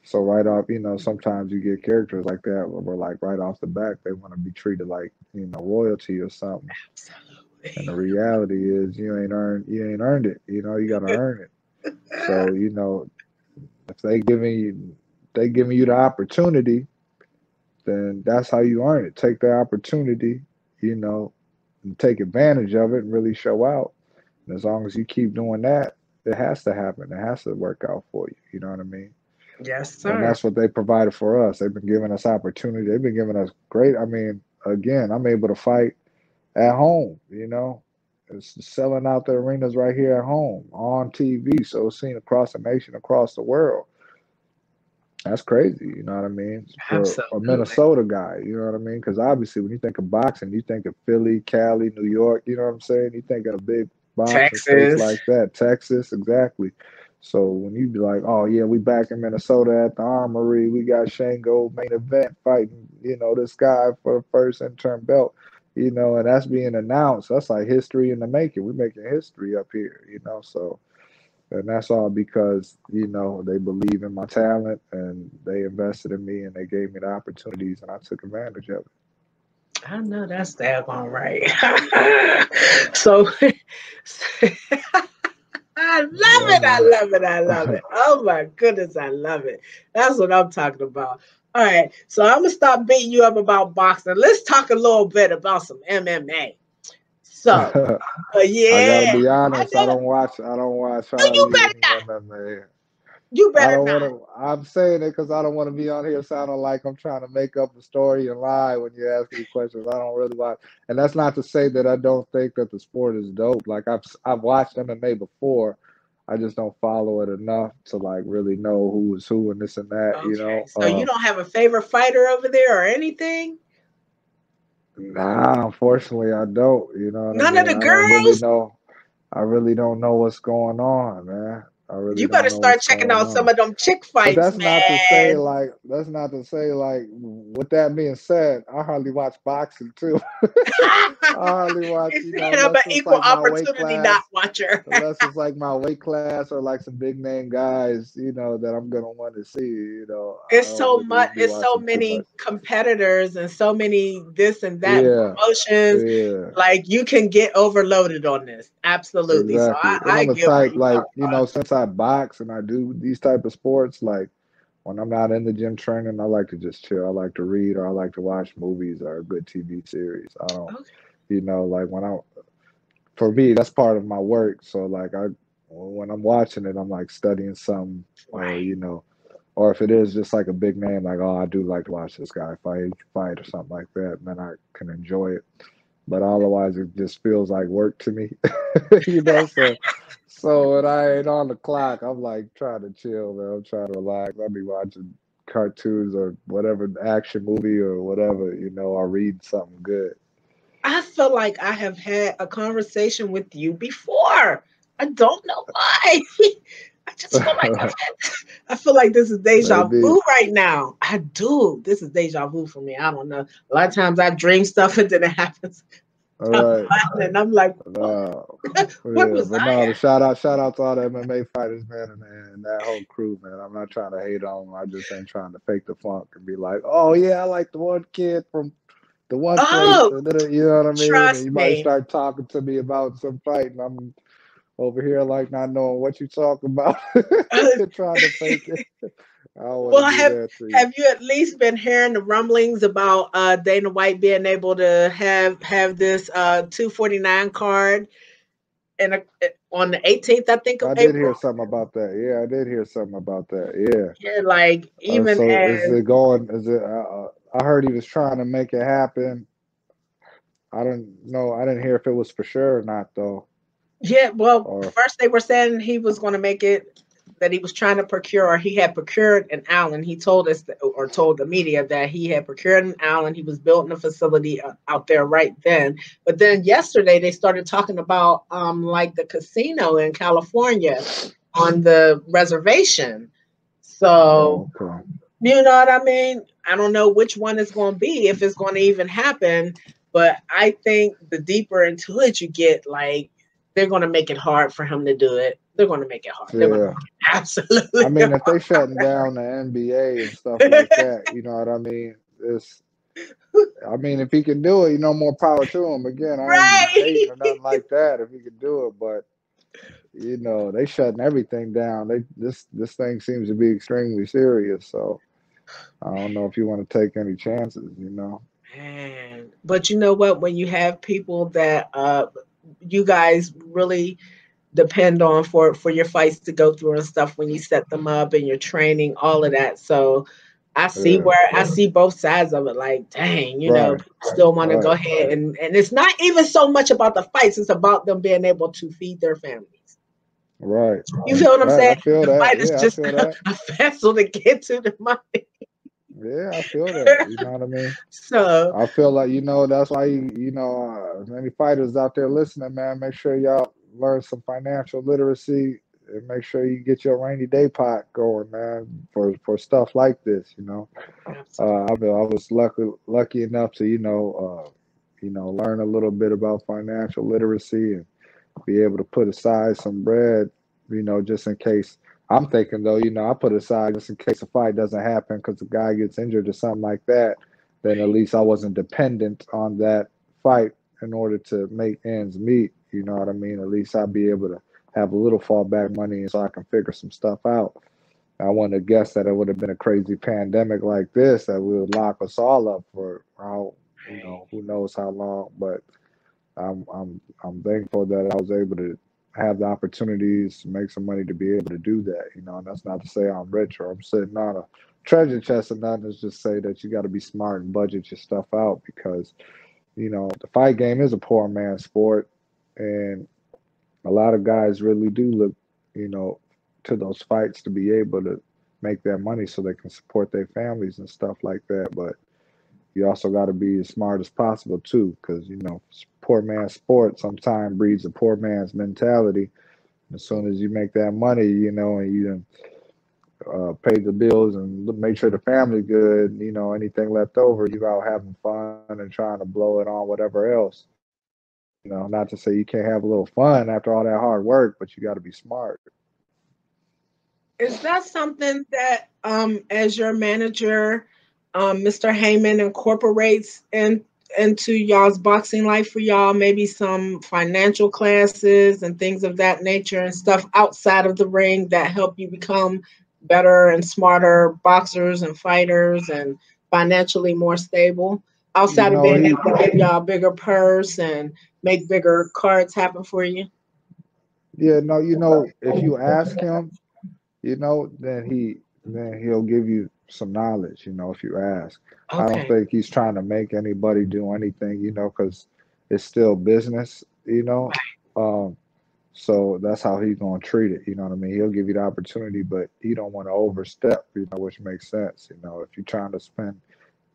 So right off, sometimes you get characters like that where like right off the back they want to be treated like royalty or something. And the absolutely. reality is you ain't earned it. You gotta earn it. So if they giving you the opportunity, then that's how you earn it. Take the opportunity, you know, and take advantage of it and really show out. And as long as you keep doing that, it has to happen. It has to work out for you. You know what I mean? Yes, And sir. that's what they provided for us. They've been giving us opportunity. They've been giving us great. I mean, again, I'm able to fight at home. It's selling out the arenas right here at home on TV, so it's seen across the nation, across the world. That's crazy, you know what I mean? For a Absolutely. Minnesota guy, you know what I mean? Because obviously, when you think of boxing, you think of Philly, Cali, New York, you know what I'm saying? You think of a big boxing states Texas. like that, Texas, exactly. So when you be like, oh yeah, we back in Minnesota at the Armory, we got Shango main event fighting, this guy for the first interim belt, and that's being announced. That's like history in the making. We're making history up here, so. And that's all because, they believe in my talent and they invested in me and they gave me the opportunities and I took advantage of it. I know that's daggone right. So I love Yeah, it. I man. love it. I love it. Oh my goodness, I love it. That's what I'm talking about. All right. So I'm gonna stop beating you up about boxing. Let's talk a little bit about some MMA. So I yeah, gotta be I honest, know. I don't watch No, you hardly better any not. MMA. You I better don't not. want to. I'm saying it because I don't want to be on here sounding like I'm trying to make up a story and lie when you ask me questions. I don't really watch, and that's not to say that I don't think that the sport is dope. Like I've watched MMA before. I just don't follow it enough to like really know who is who and this and that. Okay. So you don't have a favorite fighter over there or anything? Nah, unfortunately, I don't. You know what I None of mean? the I don't really girls? know. I really don't know what's going on, man. I really You don't better know start what's checking going out some on. of them chick But fights, man. that's not to say like with that being said, I hardly watch boxing too. I hardly watch, He said I'm an unless it's equal like my weight opportunity not class, watcher. unless it's like my weight class or like some big name guys, that I'm gonna want to see, I It's don't so really much. be It's so watching too many much. competitors and so many this and that Yeah, promotions. yeah. Like you can get overloaded on this. Absolutely. So Exactly. And I I'm the get where type you're like, coming from. since I box and I do these type of sports, like when I'm not in the gym training, I like to just chill. I like to read or I like to watch movies or a good TV series. I don't, Okay. like for me, that's part of my work. So like when I'm watching it, I'm like studying something or, Right. or if it is just like a big name, like, oh, I do like to watch this guy fight or something like that, then I can enjoy it. But otherwise, it just feels like work to me, So when I ain't on the clock, I'm like trying to chill, man. I'm trying to relax. I'll be watching cartoons or whatever action movie or whatever, or reading something good. I feel like I have had a conversation with you before. I don't know why. I just feel like I feel like this is deja Maybe. vu right now. I do. This is deja vu for me. I don't know. A lot of times I dream stuff and then it happens. All right. And I'm like, what, No, where yeah, was but I no, at? the shout out to all the MMA fighters, man, and that whole crew, man. I'm not trying to hate on them. I just ain't trying to fake the funk and be like, oh yeah, I like the one kid from the one place, Oh, and then, you know what I mean. And trust you might me. start talking to me about some fight, and I'm over here like not knowing what you talking about, trying to fake it. I don't want to Well, do that to you. have you at least been hearing the rumblings about Dana White being able to have this 249 card on the 18th, I think, of I did April? hear something about that. Yeah, I did hear something about that. Yeah. Yeah, like even So is as it going? Is it? I heard he was trying to make it happen. I don't know. I didn't hear if it was for sure or not though. yeah, well, Or first they were saying he was going to make it, that he was trying to procure, or he had procured an Allen. He told us, or told the media, that he had procured an Allen. He was building a facility out there right then. But then yesterday they started talking about like the casino in California on the reservation. So oh, okay. you know what I mean? I don't know which one it's going to be, if it's going to even happen. But I think the deeper into it you get, like they're going to make it hard for him to do it. They're going to make it hard. They're going to Yeah. make it I absolutely mean, if they shutting down the NBA and stuff like hard. that, you know what I mean? It's. I mean, if he can do it, more power to him. Again, I ain't hating Right. or nothing like that. If he can do it, but they shutting everything down. This thing seems to be extremely serious. So I don't know if you want to take any chances. Man. But you know what? When you have people that you guys really depend on for your fights to go through and stuff when you set them up and your training, all of that. So Yeah. I see both sides of it. Like, dang, Right. people still want to go Right. ahead and it's not even so much about the fights; it's about them being able to feed their families. Right. You feel what I'm Right. saying? I feel The that. fight is Yeah, I just feel that. a vessel to get to the money. Yeah, I feel that. You know what I mean? So I feel like, that's why, many fighters out there listening, man, make sure y'all learn some financial literacy and make sure you get your rainy day pot going, man, for stuff like this. absolutely. I was lucky enough to, learn a little bit about financial literacy and be able to put aside some bread, just in case. I'm thinking though, I put aside just in case a fight doesn't happen because the guy gets injured or something like that. Then at least I wasn't dependent on that fight in order to make ends meet. You know what I mean? At least I'd be able to have a little fallback money so I can figure some stuff out. I wouldn't have guessed that it would have been a crazy pandemic like this that would lock us all up for how, who knows how long. But I'm thankful that I was able to have the opportunities to make some money to be able to do that. And that's not to say I'm rich or I'm sitting on a treasure chest or nothing. It's just say that you got to be smart and budget your stuff out because the fight game is a poor man's sport, and a lot of guys really do look you know to those fights to be able to make that money so they can support their families and stuff like that. But you also got to be as smart as possible too, because poor man's sport sometimes breeds a poor man's mentality. As soon as you make that money, and you pay the bills and make sure the family good, anything left over, you out having fun and trying to blow it on whatever else. Not to say you can't have a little fun after all that hard work, but you got to be smart. Is that something that, as your manager, Mr. Heyman incorporates into y'all's boxing life for y'all? Maybe some financial classes and things of that nature and stuff outside of the ring that help you become better and smarter boxers and fighters and financially more stable. You Outside of know, being he, able to give y'all a bigger purse and make bigger cards happen for you. yeah, no, if you ask him, then he'll give you some knowledge, if you ask. I don't Okay. think he's trying to make anybody do anything, because it's still business. Um, so that's how he's gonna treat it. You know what I mean? He'll give you the opportunity, but he don't want to overstep. Which makes sense. If you're trying to spend,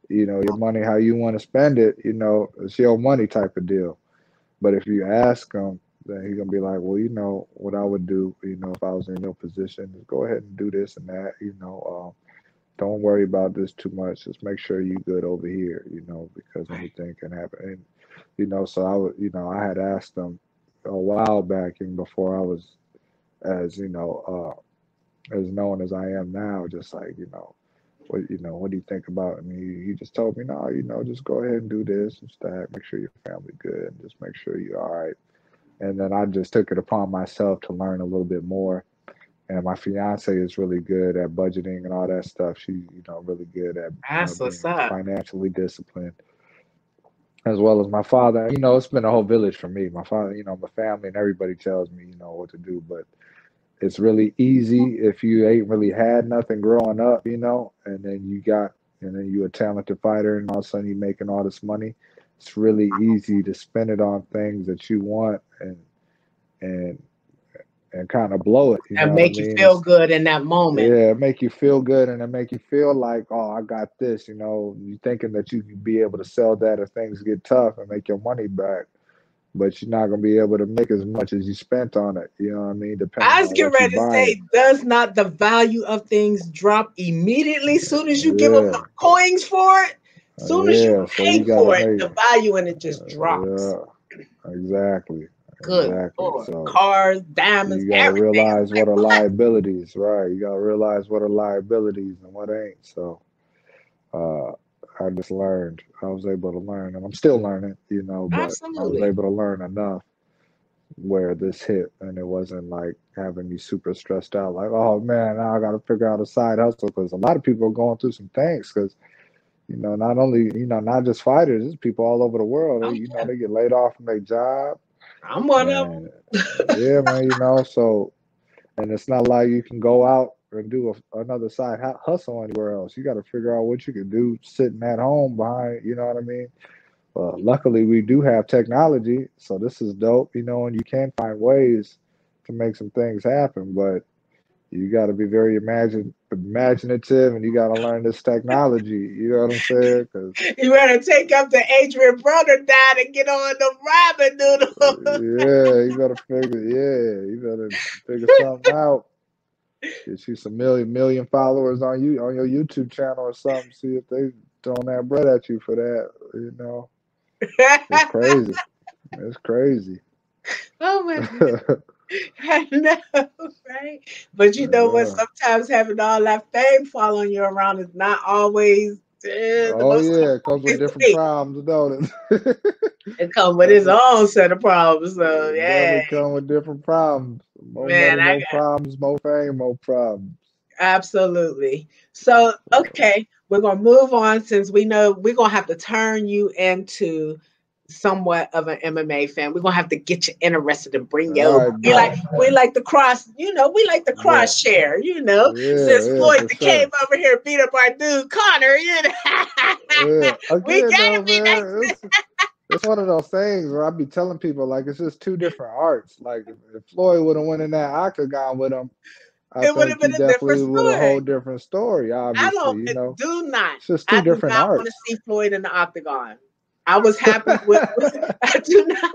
your money how you want to spend it, it's your money type of deal. But if you ask him, then he's gonna be like, well, what I would do, if I was in your position, is go ahead and do this and that. Don't worry about this too much. Just make sure you good over here, because anything can happen. And so I would, I had asked him a while back, and before I was as as known as I am now, just like what do you think about it? And he just told me, no, just go ahead and do this and that. Make sure your family good, and just make sure you're all right. And then I just took it upon myself to learn a little bit more. And my fiance is really good at budgeting and all that stuff. She, really good at That's what's being up. financially disciplined, as well as my father. It's been a whole village for me. My father, my family, and everybody tells me, what to do. But it's really easy if you ain't really had nothing growing up, and then you a talented fighter, and all of a sudden you're making all this money. It's really easy to spend it on things that you want and and kind of blow it. You And know what I make you mean? feel It's good in that moment. yeah, it make you feel good and it make you feel like, oh, I got this. You thinking that you can be able to sell that if things get tough and make your money back, but you're not gonna be able to make as much as you spent on it. You know what I mean? Depending I was on getting what you ready to buying. say, does not the value of things drop immediately soon as you give them the Yeah, coins for it? Soon as you yeah. So pay you gotta for it, make. the value in it just drops. Yeah, exactly, Good exactly. Lord. So Cars, diamonds, you gotta everything. It's realize like, what are what? liabilities, right? You gotta realize what are liabilities and what ain't. So uh, I just learned. I was able to learn, and I'm still learning, but I was Absolutely. able to learn enough where this hit, and it wasn't like having me super stressed out, like, oh man, now I got to figure out a side hustle because a lot of people are going through some things because not only not just fighters, there's people all over the world. Oh, They get laid off from their job. I'm one of And yeah, man, so and it's not like you can go out and do another side hustle anywhere else. You got to figure out what you can do sitting at home behind, you know what I mean? Luckily, we do have technology, so this is dope, and you can find ways to make some things happen, but you got to be very imaginative, and you got to learn this technology. You know what I'm saying? Because them. You better take up the Adrian brother died and get on the rabbit noodle. yeah, you better figure something out. Get you some million followers on your YouTube channel or something. See if they throwing that bread at you for that. It's crazy. It's crazy. Oh my God. I know, right? But you know what? Yeah. Sometimes having all that fame following you around is not always the Oh most yeah, it comes with always different thing. problems, don't it? It comes with That's its a own set of problems. So it yeah, definitely come with different problems. More man, money, more problems. More fame, more problems. absolutely. So okay, we're gonna move on since we know we're gonna have to turn you into somewhat of an MMA fan. We're gonna have to get you interested and bring you All over. right, We bet, we like the cross, we like the cross bet. share, since Yeah, Floyd for came sure. over here and beat up our dude Connor, Yeah. we Again, gotta though, be nice. man, it's one of those things where I be telling people like it's just two different arts. Like if Floyd would have went in that octagon with him, I It would have think he been a different definitely would a story. whole different story. I Obviously, don't do not. it's just two I do different not want to arts. see Floyd in the octagon. I was happy with I do not.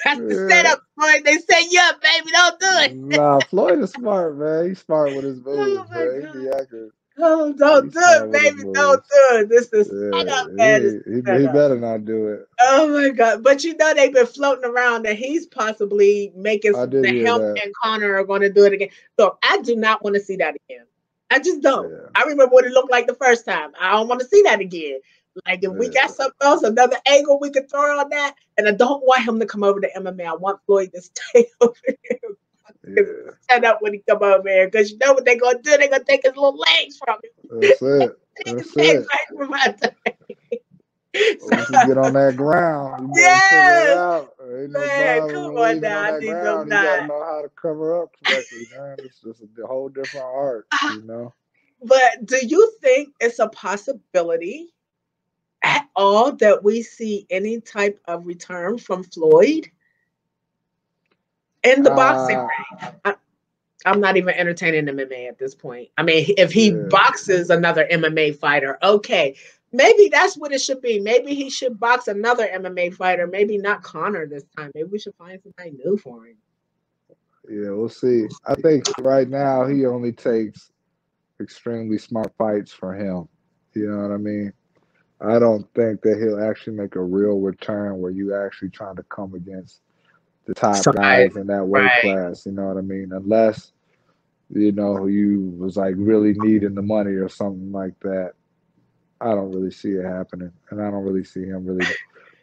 That's the Yeah. setup, Floyd. They set you up, baby. Don't do it. Nah, Floyd is smart, man. He's smart with his Oh moves, my man. He God. be accurate. Oh, don't He's do it, smart with his baby. Don't moves. do it. This is setup, Yeah, man. This is he setup. better not do it. Oh my God. But they've been floating around that he's possibly making I did that hear him that. and Connor are going to do it again. So I do not want to see that again. I just don't. Yeah, I remember what it looked like the first time. I don't want to see that again. Like if we got yeah, something else, another angle we could throw on that, and I don't want him to come over to MMA. I want Floyd to stay over here. yeah. Set up when he come over here, because you know what they're gonna do? They're gonna take his little legs from him. That's it. Take his That's legs it. right from my so, Once you get on that ground, you better figure it yes, out. Ain't no man, problem come with on leaving now. on I that need them ground. You got to not. know how to cover up correctly, man. It's just a whole different art. But do you think it's a possibility at all that we see any type of return from Floyd in the boxing Uh, ring? I'm not even entertaining MMA at this point. I mean, if he yeah, boxes another MMA fighter, okay, maybe that's what it should be. Maybe he should box another MMA fighter. Maybe not Connor this time. Maybe we should find somebody new for him. yeah, we'll see. I think right now he only takes extremely smart fights for him. You know what I mean? I don't think that he'll actually make a real return where you actually trying to come against the top Somebody, guys in that weight right? class. You know what I mean? Unless you was like really needing the money or something like that. I don't really see it happening, and I don't really see him really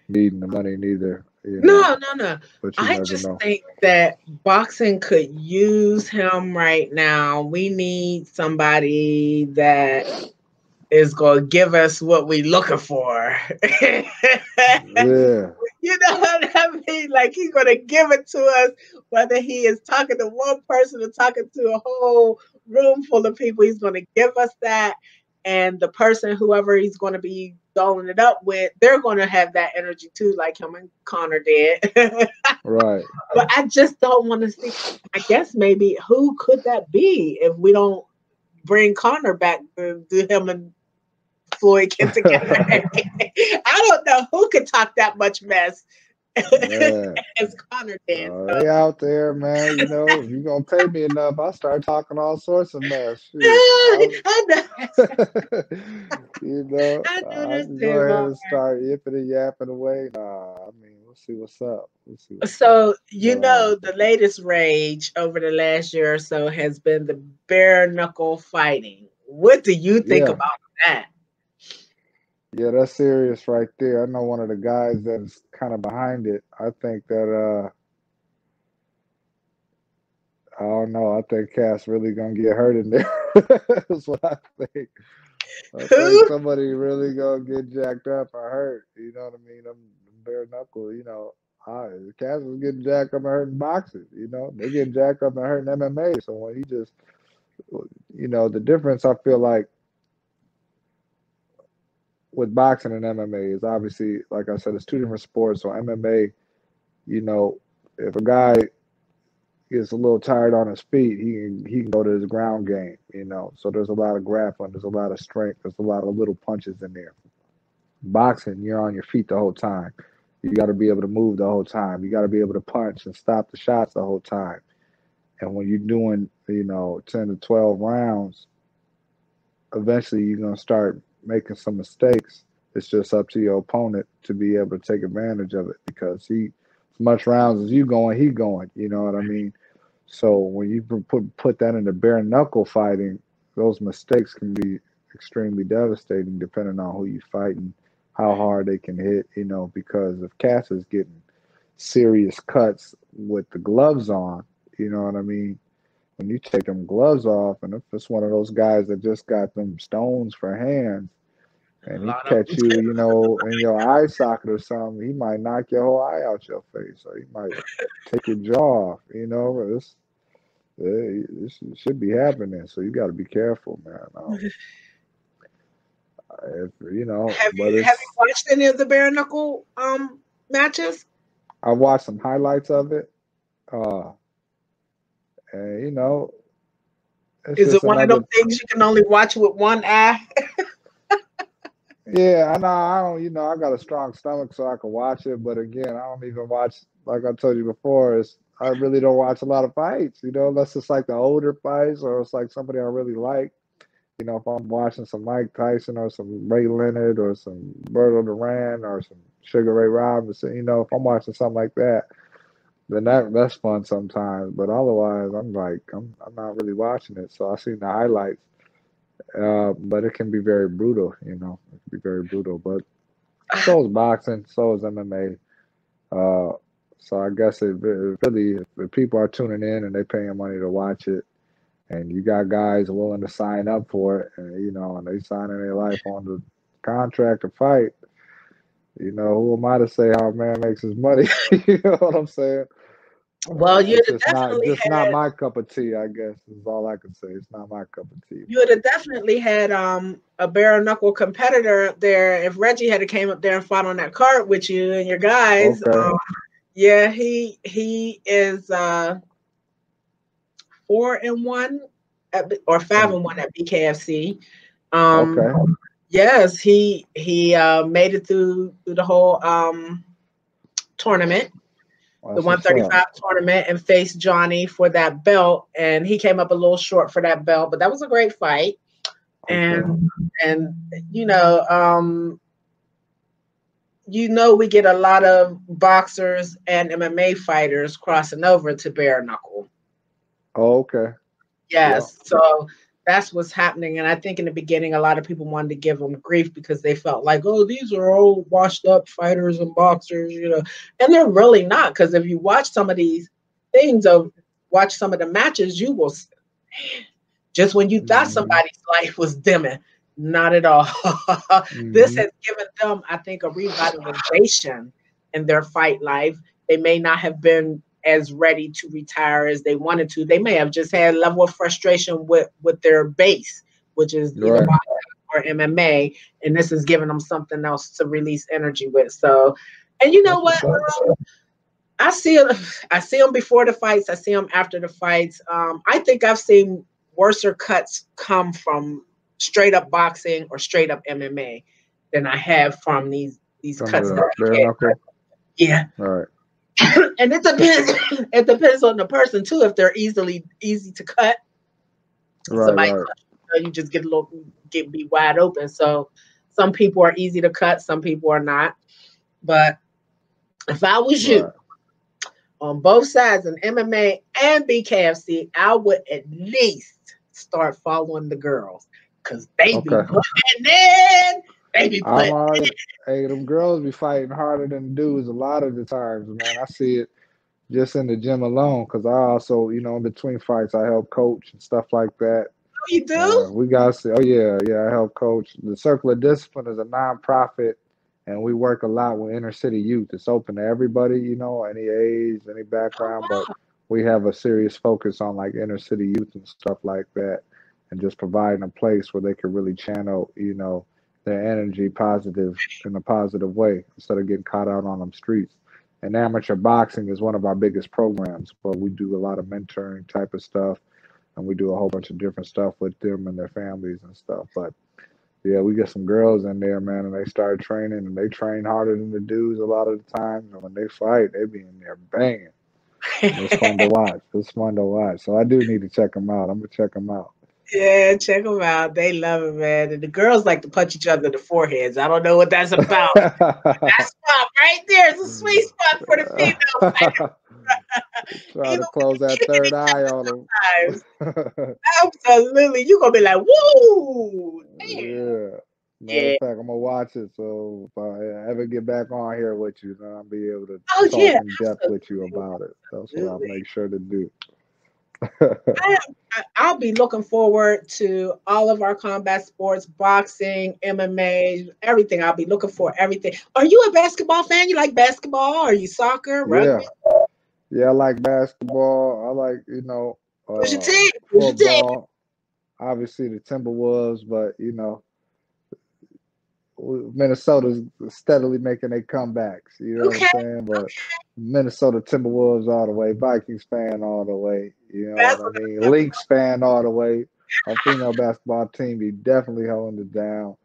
needing the money neither. No, no, no. But you I never just know. think that boxing could use him right now. We need somebody that is going to give us what we looking for. Yeah, You know what I mean? Like he's gonna give it to us, whether he is talking to one person or talking to a whole room full of people. He's gonna give us that, and the person, whoever he's gonna be doling it up with, they're gonna have that energy too, like him and Connor did. But right. I just don't want to see. I guess maybe who could that be if we don't bring Connor back to do him and Floyd get together? I don't know who could talk that much mess Man, as Connor did. So they out there, man. If you gonna pay me enough, I'll start talking all sorts of mess. Shoot, I know, I this can go too, ahead Lord. and start yipping and yapping away. Nah, I mean, we'll see what's up. We'll see what's up. So But the latest rage over the last year or so has been the bare knuckle fighting. What do you think yeah, about that? yeah, that's serious right there. I know one of the guys that's kind of behind it. I think that I don't know. I think Cass really gonna get hurt in there. That's what I think. I think Who? somebody really gonna get jacked up or hurt. You know what I mean? I'm bare knuckle. Cats was getting jacked up and hurt in boxing. They getting jacked up and hurt in MMA. So when he just, the difference I feel like with boxing and MMA is obviously, like I said, it's two different sports. So MMA, if a guy gets a little tired on his feet, he can go to his ground game. So there's a lot of grappling, there's a lot of strength, there's a lot of little punches in there. Boxing, you're on your feet the whole time. You got to be able to move the whole time. You got to be able to punch and stop the shots the whole time. And when you're doing, 10 to 12 rounds, eventually you're going to start making some mistakes. It's just up to your opponent to be able to take advantage of it because as much rounds as you going, he going. You know what I mean? So when you put that into bare knuckle fighting, those mistakes can be extremely devastating depending on who you fighting, how hard they can hit. Because if Cass is getting serious cuts with the gloves on, you know what I mean? When you take them gloves off, and if it's one of those guys that just got them stones for hands, A and he lot of catch you, in your eye socket or something, he might knock your whole eye out your face, or he might take your jaw off. This should be happening, so you got to be careful, man. If but have you it's watched any of the bare knuckle matches? I watched some highlights of it, uh, and it's Is it just one of those another. things you can only watch with one eye? Yeah, I know. I don't. I got a strong stomach, so I can watch it. But again, I don't even watch. Like I told you before, I really don't watch a lot of fights. Unless it's like the older fights or it's like somebody I really like. If I'm watching some Mike Tyson or some Ray Leonard or some Berto Duran or some Sugar Ray Robinson, if I'm watching something like that, then that's fun sometimes. But otherwise, I'm not really watching it. So I seen the highlights. But it can be very brutal, it can be very brutal. But so is boxing, so is MMA. So I guess it really, if people are tuning in and they paying money to watch it, and you got guys willing to sign up for it, and they signing their life on the contract to fight, who am I to say how a man makes his money? You know what I'm saying? Well, It's just not my cup of tea. I guess is all I can say. It's not my cup of tea. you would have definitely had a bare knuckle competitor up there if Reggie had came up there and fought on that card with you and your guys. Okay, Yeah, he is 4-1 or and 5-1 at BKFC. Um, okay, yes, he made it through the whole tournament, the that's what's up. 135 tournament, and faced Johnny for that belt, and he came up a little short for that belt, but that was a great fight. Okay, And you know, we get a lot of boxers and MMA fighters crossing over to bare knuckle. okay, yeah, Yes, so that's what's happening. And I think in the beginning, a lot of people wanted to give them grief because they felt like, oh, these are old, washed up fighters and boxers. And they're really not. Because if you watch some of these things, or watch some of the matches, you will, just when you thought hmm somebody's life was dimming, not at all. This hmm has given them, I think, a revitalization in their fight life. They may not have been as ready to retire as they wanted to. They may have just had a level of frustration with their base, which is either right. boxing or MMA, and this is giving them something else to release energy with. So, and you know That's what? what's up. I see it. I see them before the fights. I see them after the fights. I think I've seen worser cuts come from straight up boxing or straight up MMA than I have from these From cuts the that bare I had. knuckle. Yeah, All right. and it depends. It depends on the person too. If they're easy to cut, Right. somebody Right. you just be wide open. So some people are easy to cut, some people are not. But if I was you, Right. on both sides in MMA and BKFC, I would at least start following the girls because they be Okay. putting in, they be I'm putting. already. Hey, them girls be fighting harder than dudes a lot of the times, man. I see it just in the gym alone because I also, in between fights, I help coach and stuff like that. Oh, you do? We got to see. Oh yeah, yeah. I help coach. The Circle of Discipline is a nonprofit and we work a lot with inner city youth. It's open to everybody, any age, any Oh background, but wow. we have a serious focus on like inner city youth and stuff like that, and just providing a place where they can really channel, their energy positive in a positive way instead of getting caught out on them streets. And amateur boxing is one of our biggest programs, but we do a lot of mentoring type of stuff, and we do a whole bunch of different stuff with them and their families and stuff. But yeah, we get some girls in there, man, and they start training, and they train harder than the dudes a lot of the times. And when they fight, they be in there banging, and it's fun to watch. It's fun to watch. So I do need to check them out. I'm gonna check them out. Yeah, check them out. They love it, man. And the girls like to punch each other in the foreheads. I don't know what that's about. That spot right there is a sweet spot for the females. Like, Try even to when close they're that kicking third each eye on other sometimes. them. Absolutely. You're gonna be like, woo! Damn. Yeah. Matter Yeah. of fact, I'm gonna watch it. So if I ever get back on here with you, then I'll be able to Oh talk yeah, in depth with you absolutely. about it. That's what I'll Absolutely. make sure to do. I, I'll be looking forward to all of our combat sports, boxing, MMA, everything. I'll be looking for everything. Are you a basketball fan? You like basketball? Are you soccer, rugby? Yeah. Yeah, I like basketball. I like, Who's your team? Who's your team? football. Obviously the Timberwolves, but Minnesota's steadily making their comebacks. You know what I'm Okay, saying? But Minnesota Timberwolves all the way, Vikings fan all the way. You know that's what I what mean? I'm talking Lynx fan all the way. Our female basketball team be definitely holding it down.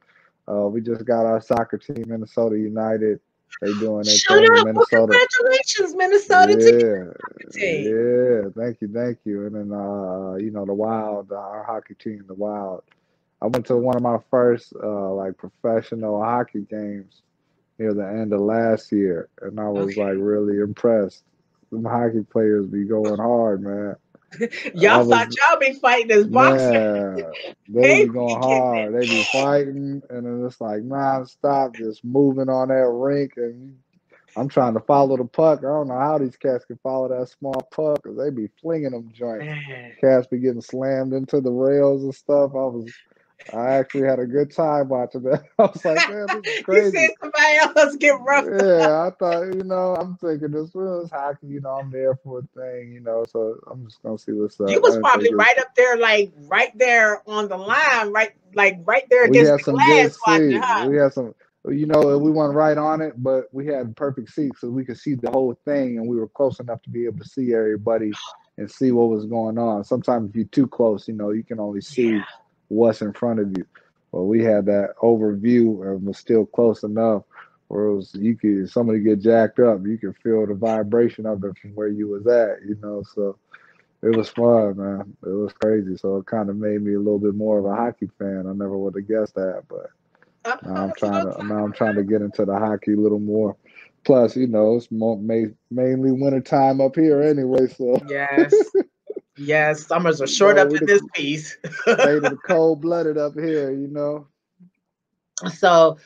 We just got our soccer team, Minnesota United. They doing their Shut thing in up. Well, Minnesota. congratulations, Minnesota, to get Yeah, the team. yeah. Thank you. And then the Wild, our hockey team, the Wild. I went to one of my first like professional hockey games near the end of last year, and I was like Okay. really impressed. Them hockey players be going hard, man. I Y'all thought was y'all be fighting as boxers. man, they They be going be getting hard. They be fighting, and then it's like nonstop, just moving on that rink, and I'm trying to follow the puck. I don't know how these cats can follow that small puck, 'cause they be flinging them it. joints. Man. Cats be getting slammed into the rails and stuff. I actually had a good time watching that. I was like, man, this is You said crazy. somebody else get roughed up. Yeah, I thought, I'm thinking this was hockey, I'm there for a thing, so I'm just gonna see what's You up. I was didn't think probably it was. right up there, like right there on the line, right, like right there We against had the some good glass watching, seats. huh? We had some, we weren't right on it, but we had perfect seats so we could see the whole thing, and we were close enough to be able to see everybody and see what was going on. Sometimes if you're too close, you can only Yeah. see what's in front of you. Well, we had that overview and was still close enough where it was you could somebody get jacked up, you could feel the vibration of it from where you was at. So it was fun, man. It was crazy. So it kind of made me a little bit more of a hockey fan. I never would have guessed that, but now I'm That's what trying I'm to now I'm talking trying to get into the hockey a little more. Plus, it's mainly winter time up here anyway. So about. Yes. Yes. Summers are short up we in the this piece. state of the cold blooded up here. So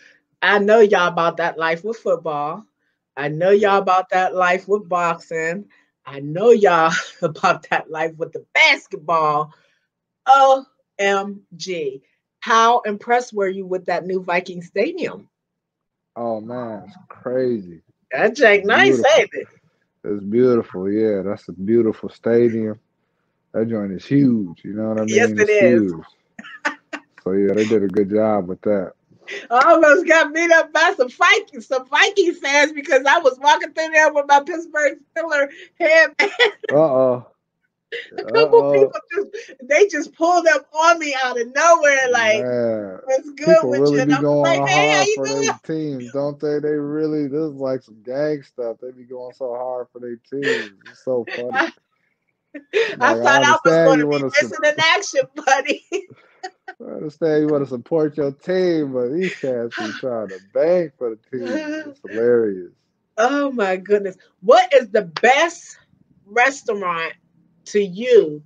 I know y'all about that life with football. I know y'all Yeah. about that life with boxing. I know y'all about that life with the basketball. OMG. How impressed were you with that new Viking Stadium? Oh man, it's crazy. That Jake It's nice, beautiful. ain't it? It's beautiful. Yeah, that's a beautiful stadium. That joint is huge. You know what I Yes, mean? it It's is. huge. So yeah, they did a good job with that. I almost got beat up by some Viking fans because I was walking through there with my Pittsburgh Steelers headband. Uh oh. A Uh couple oh. people just pulled up on me out of nowhere, like, Man, "What's good people with really you?" And be I was going like, "Hey, how hard you for their doing?" teams, don't they? They really, this is like some gang stuff. They be going so hard for their teams. It's so funny. I, I Like, I thought I was understand going to you want be to, missing in action, buddy. I understand you want to support your team, but these cats be trying to bang for the team. It's hilarious. Oh my goodness. What is the best restaurant to you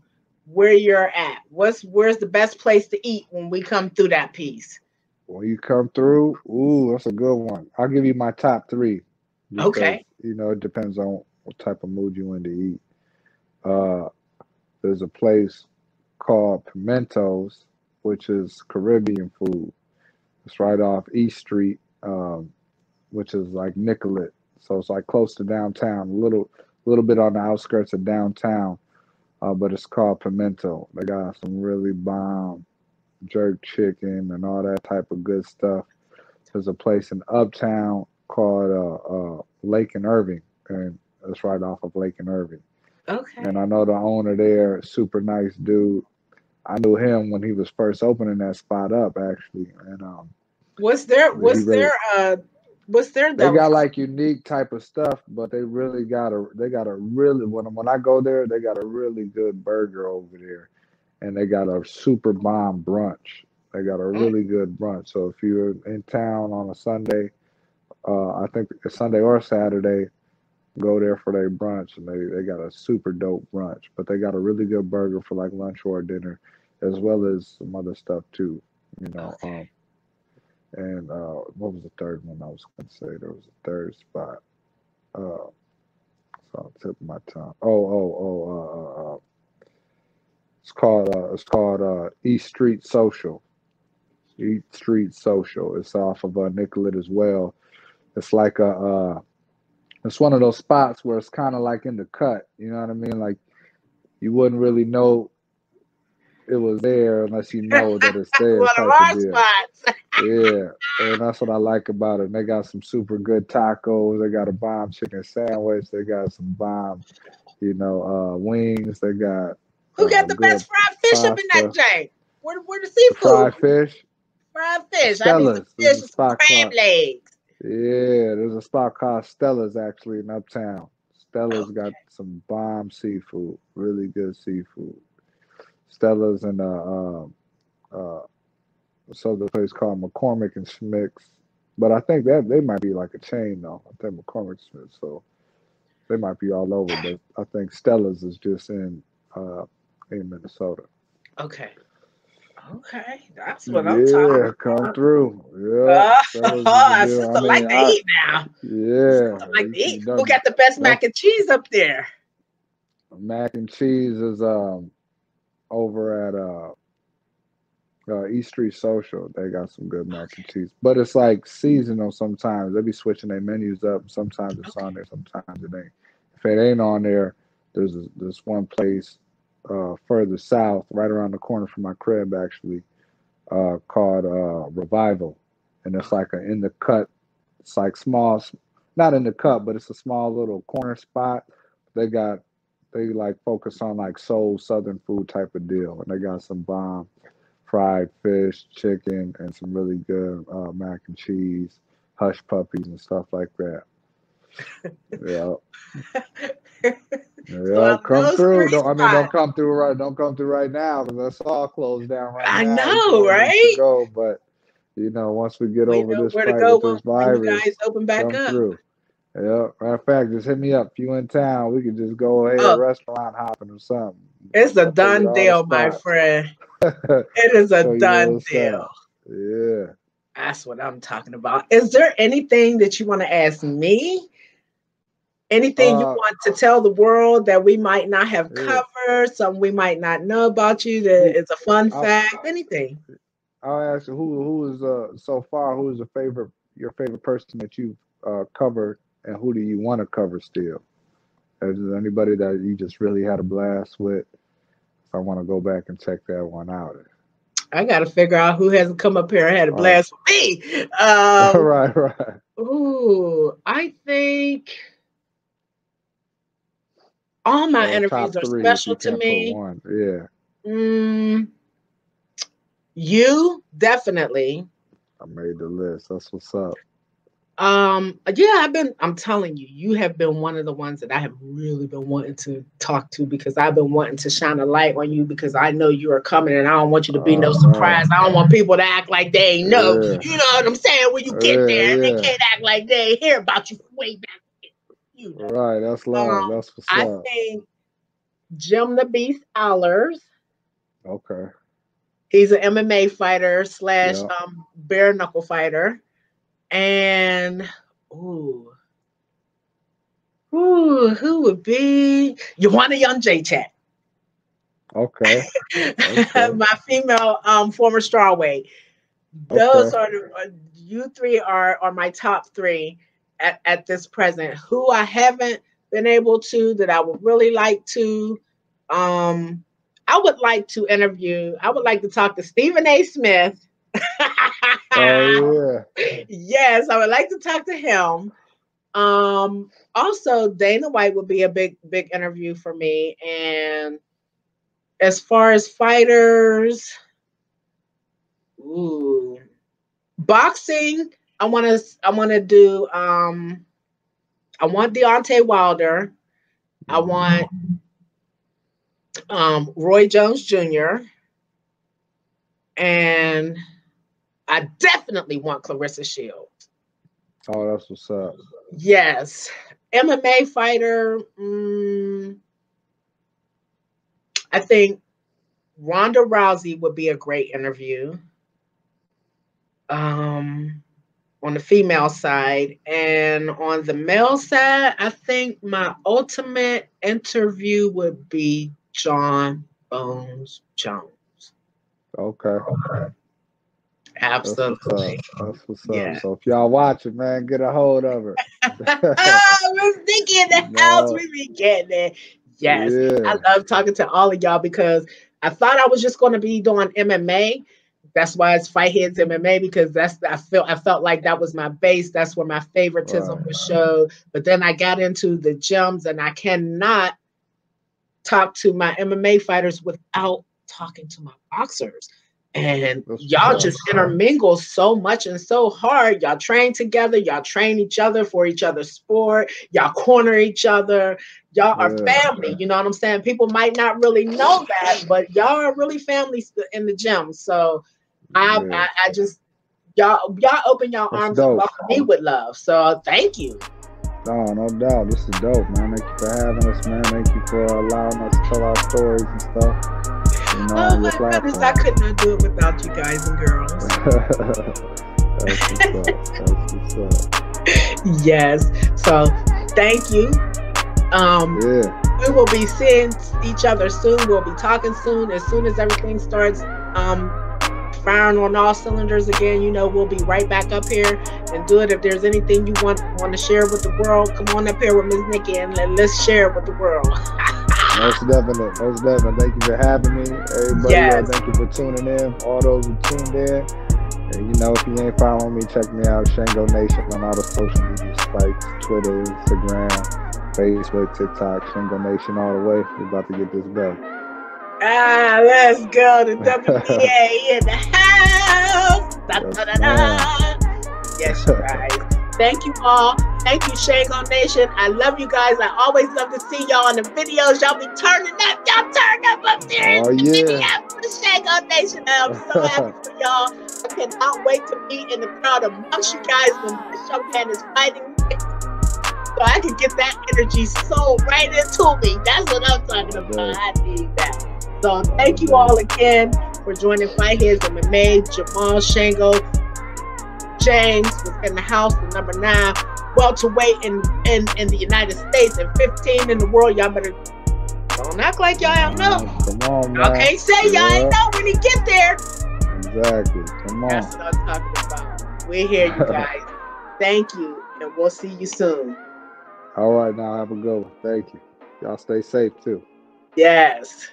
where you're at? Where's the best place to eat when we come through that piece? When you come through, ooh, that's a good one. I'll give you my top three because, Okay. it depends on what type of mood you in to eat. Uh, there's a place called Pimentos, which is Caribbean food. It's right off East Street. which is like Nicollet. So it's like close to downtown, a little bit on the outskirts of downtown. But it's called Pimento. They got some really bomb jerk chicken and all that type of good stuff. There's a place in Uptown called Lake and Irving, and it's right off of Lake and Irving. And Okay. I know the owner there, super nice dude. I knew him when he was first opening that spot up, actually, and What's their he what's really their uh what's their they got delicacy? like unique type of stuff, but they got a really when I go there, they got a really good burger over there, and they got a super bomb brunch. They got a Mm, really good brunch. So if you're in town on a Sunday, I think it's Sunday or Saturday, go there for their brunch, and they got a super dope brunch. But they got a really good burger for like lunch or dinner, as well as some other stuff too. You know, okay. and what was the third one I was going to say? There was a third spot. Uh, so on the tip of my tongue. It's called East Street Social. East Street Social. It's off of Nicollet as well. It's like it's one of those spots where it's kind of like in the cut. You know what I mean? Like you wouldn't really know it was there unless you know that it's there, One of type of our deal. spots. Yeah, and that's what I like about it. And they got some super good tacos. They got a bomb chicken sandwich. They got some bomb, wings. They got Who got the good best fried fish up in that pasta. jank? Where the The seafood? fried fish, Fried fish. I need some Stella's. There's fish a with some spot crab called legs. there's a spot called Stella's actually in Uptown. Oh, Stella's got some bomb seafood, really good seafood. Stella's and uh, this other place called McCormick and Schmick's. But I think that they might be like a chain though. I think McCormick Smith, so they might be all over. But I think Stella's is just uh, in Minnesota. okay. Okay. That's what I'm talking Yeah, come about. through. Yeah, Stella's is the Our deal. I sister mean, like to eat now. yeah, Sister like to eat. Who don't got the best don't mac and cheese up there? mac and cheese is over at East Street Social. They got some good mac and cheese, but it's like seasonal. Sometimes they be switching their menus up. Sometimes it's Okay. on there, sometimes it ain't. If it ain't on there, there's one place further south, right around the corner from my crib, actually, called Revival, and it's Okay. like a in the cut. It's like small, not in the cut, but it's a small little corner spot. They got they like focus on like soul Southern food type of deal, and they got some bomb fried fish, chicken, and some really good mac and cheese, hush puppies, and stuff like that. Yeah, So yeah, out of come those through. three Don't I mean spots, don't come through right now because that's all closed down right I now. There's no know, need to right? go, but once we get We over know this where to fight go with this when you virus, guys open back come up. through. Yeah, matter of fact, just hit me up. If you in town, we can just go ahead Oh, restaurant hopping or something. it's a I'll take you to done all the deal, my spots. friend. It is a Show you done what's deal. up. Yeah. That's what I'm talking about. Is there anything that you want to ask me? Anything you Uh, want to tell the world that we might not have yeah. covered, something we might not know about you that Who? is a fun I, fact, anything? I'll ask you who is so far who is your favorite person that you've covered, and who do you want to cover still? Is there anybody that you just really had a blast with? I want to go back and check that one out. I got to figure out who hasn't come up here and had a Oh, blast with me. right, right. I think all my interviews Top are three if special you to can't put me. one. Yeah, Mm, you definitely. I made the list. That's what's up. Yeah, I'm telling you, you have been one of the ones that I have really been wanting to talk to because I've been wanting to shine a light on you because I know you are coming and I don't want you to be no All right. surprise. I don't want people to act like they ain't know. Yeah, You know what I'm saying? When you get yeah, there and they yeah. can't act like they ain't hear about you from way back, you know. Right. That's love. That's what's I up. think Jim the Beast Allers, Okay. he's an MMA fighter slash Yeah. bare knuckle fighter. And ooh, who would be Joanna Young J Chat, Okay. Okay. my female former strawweight. Those Okay. are you three are my top three at this present. Who I haven't been able to that I would really like to. Um, I would like to interview. I would like to talk to Stephen A. Smith. Oh yeah. Yes, I would like to talk to him. Also Dana White would be a big interview for me. And as far as fighters, ooh, boxing, I want to do I want Deontay Wilder. I Hmm. want Roy Jones Jr. and I definitely want Clarissa Shields. Oh, that's what's up. Yes. MMA fighter, I think Ronda Rousey would be a great interview. Um, on the female side. And on the male side, I think my ultimate interview would be John Bones Jones. Okay. That's what's Absolutely. up. That's what's up. Yeah. So if y'all watching, man, get a hold of her. Miss Nikki in the house. No. We be getting it. Yes. I Yeah. love talking to all of y'all because I thought I was just going to be doing MMA. That's why it's Fight Heads MMA because I felt like that was my base. That's where my favoritism Right. was showed. But then I got into the gyms and I cannot talk to my MMA fighters without talking to my boxers. And That's what's y'all up. just intermingle so much and so hard. Y'all train together, y'all train each other for each other's sport, y'all corner each other, y'all are Yeah. family. You know what I'm saying? People might not really know that, but y'all are really family in the gym. So Yeah. I just y'all open your That's arms and dope. welcome me with love. So thank you. No, no doubt. This is dope, man. Thank you for having us, man. Thank you for allowing us to tell our stories and stuff, Oh on your my goodness, I platform. could not do it without you guys and girls. That's what's up. That's what's up. Yes. So thank you. Yeah. We will be seeing each other soon. We'll be talking soon. As soon as everything starts firing on all cylinders again, we'll be right back up here and do it. If there's anything you want to share with the world, come on up here with Ms. Nikki and let's share it with the world. Most definitely. Most definitely. Thank you for having me. Everybody, Yes. thank you for tuning in. All those who tuned in. And if you ain't following me, check me out, Shango Nation, on all the social media sites, Twitter, Instagram, Facebook, TikTok, Shango Nation all the way. We're about to get this done. Let's go. The WBA in the house. Da, da, da, da. Yes, you guys. Thank you all. Thank you, Shango Nation. I love you guys. I always love to see y'all in the videos. Y'all be turning up. Y'all turn up there in Oh, the yeah. video for the Shango Nation. I'm so happy for y'all. I cannot wait to be in the crowd amongst you guys when this young man is fighting. So I can get that energy sold right into me. That's what I'm talking about. I need that. So thank you all again for joining Fight Heads MMA. Jamal Shango James was in the house, the number 9 welterweight in the United States and 15 in the world. Y'all better don't act like y'all don't know. Come on, man. Y'all can't say y'all ain't know when you get there. Exactly. Come on. That's what I'm talking about. We're here, you guys. Thank you, and we'll see you soon. All right, now have a good one. Thank you. Y'all stay safe too. Yes.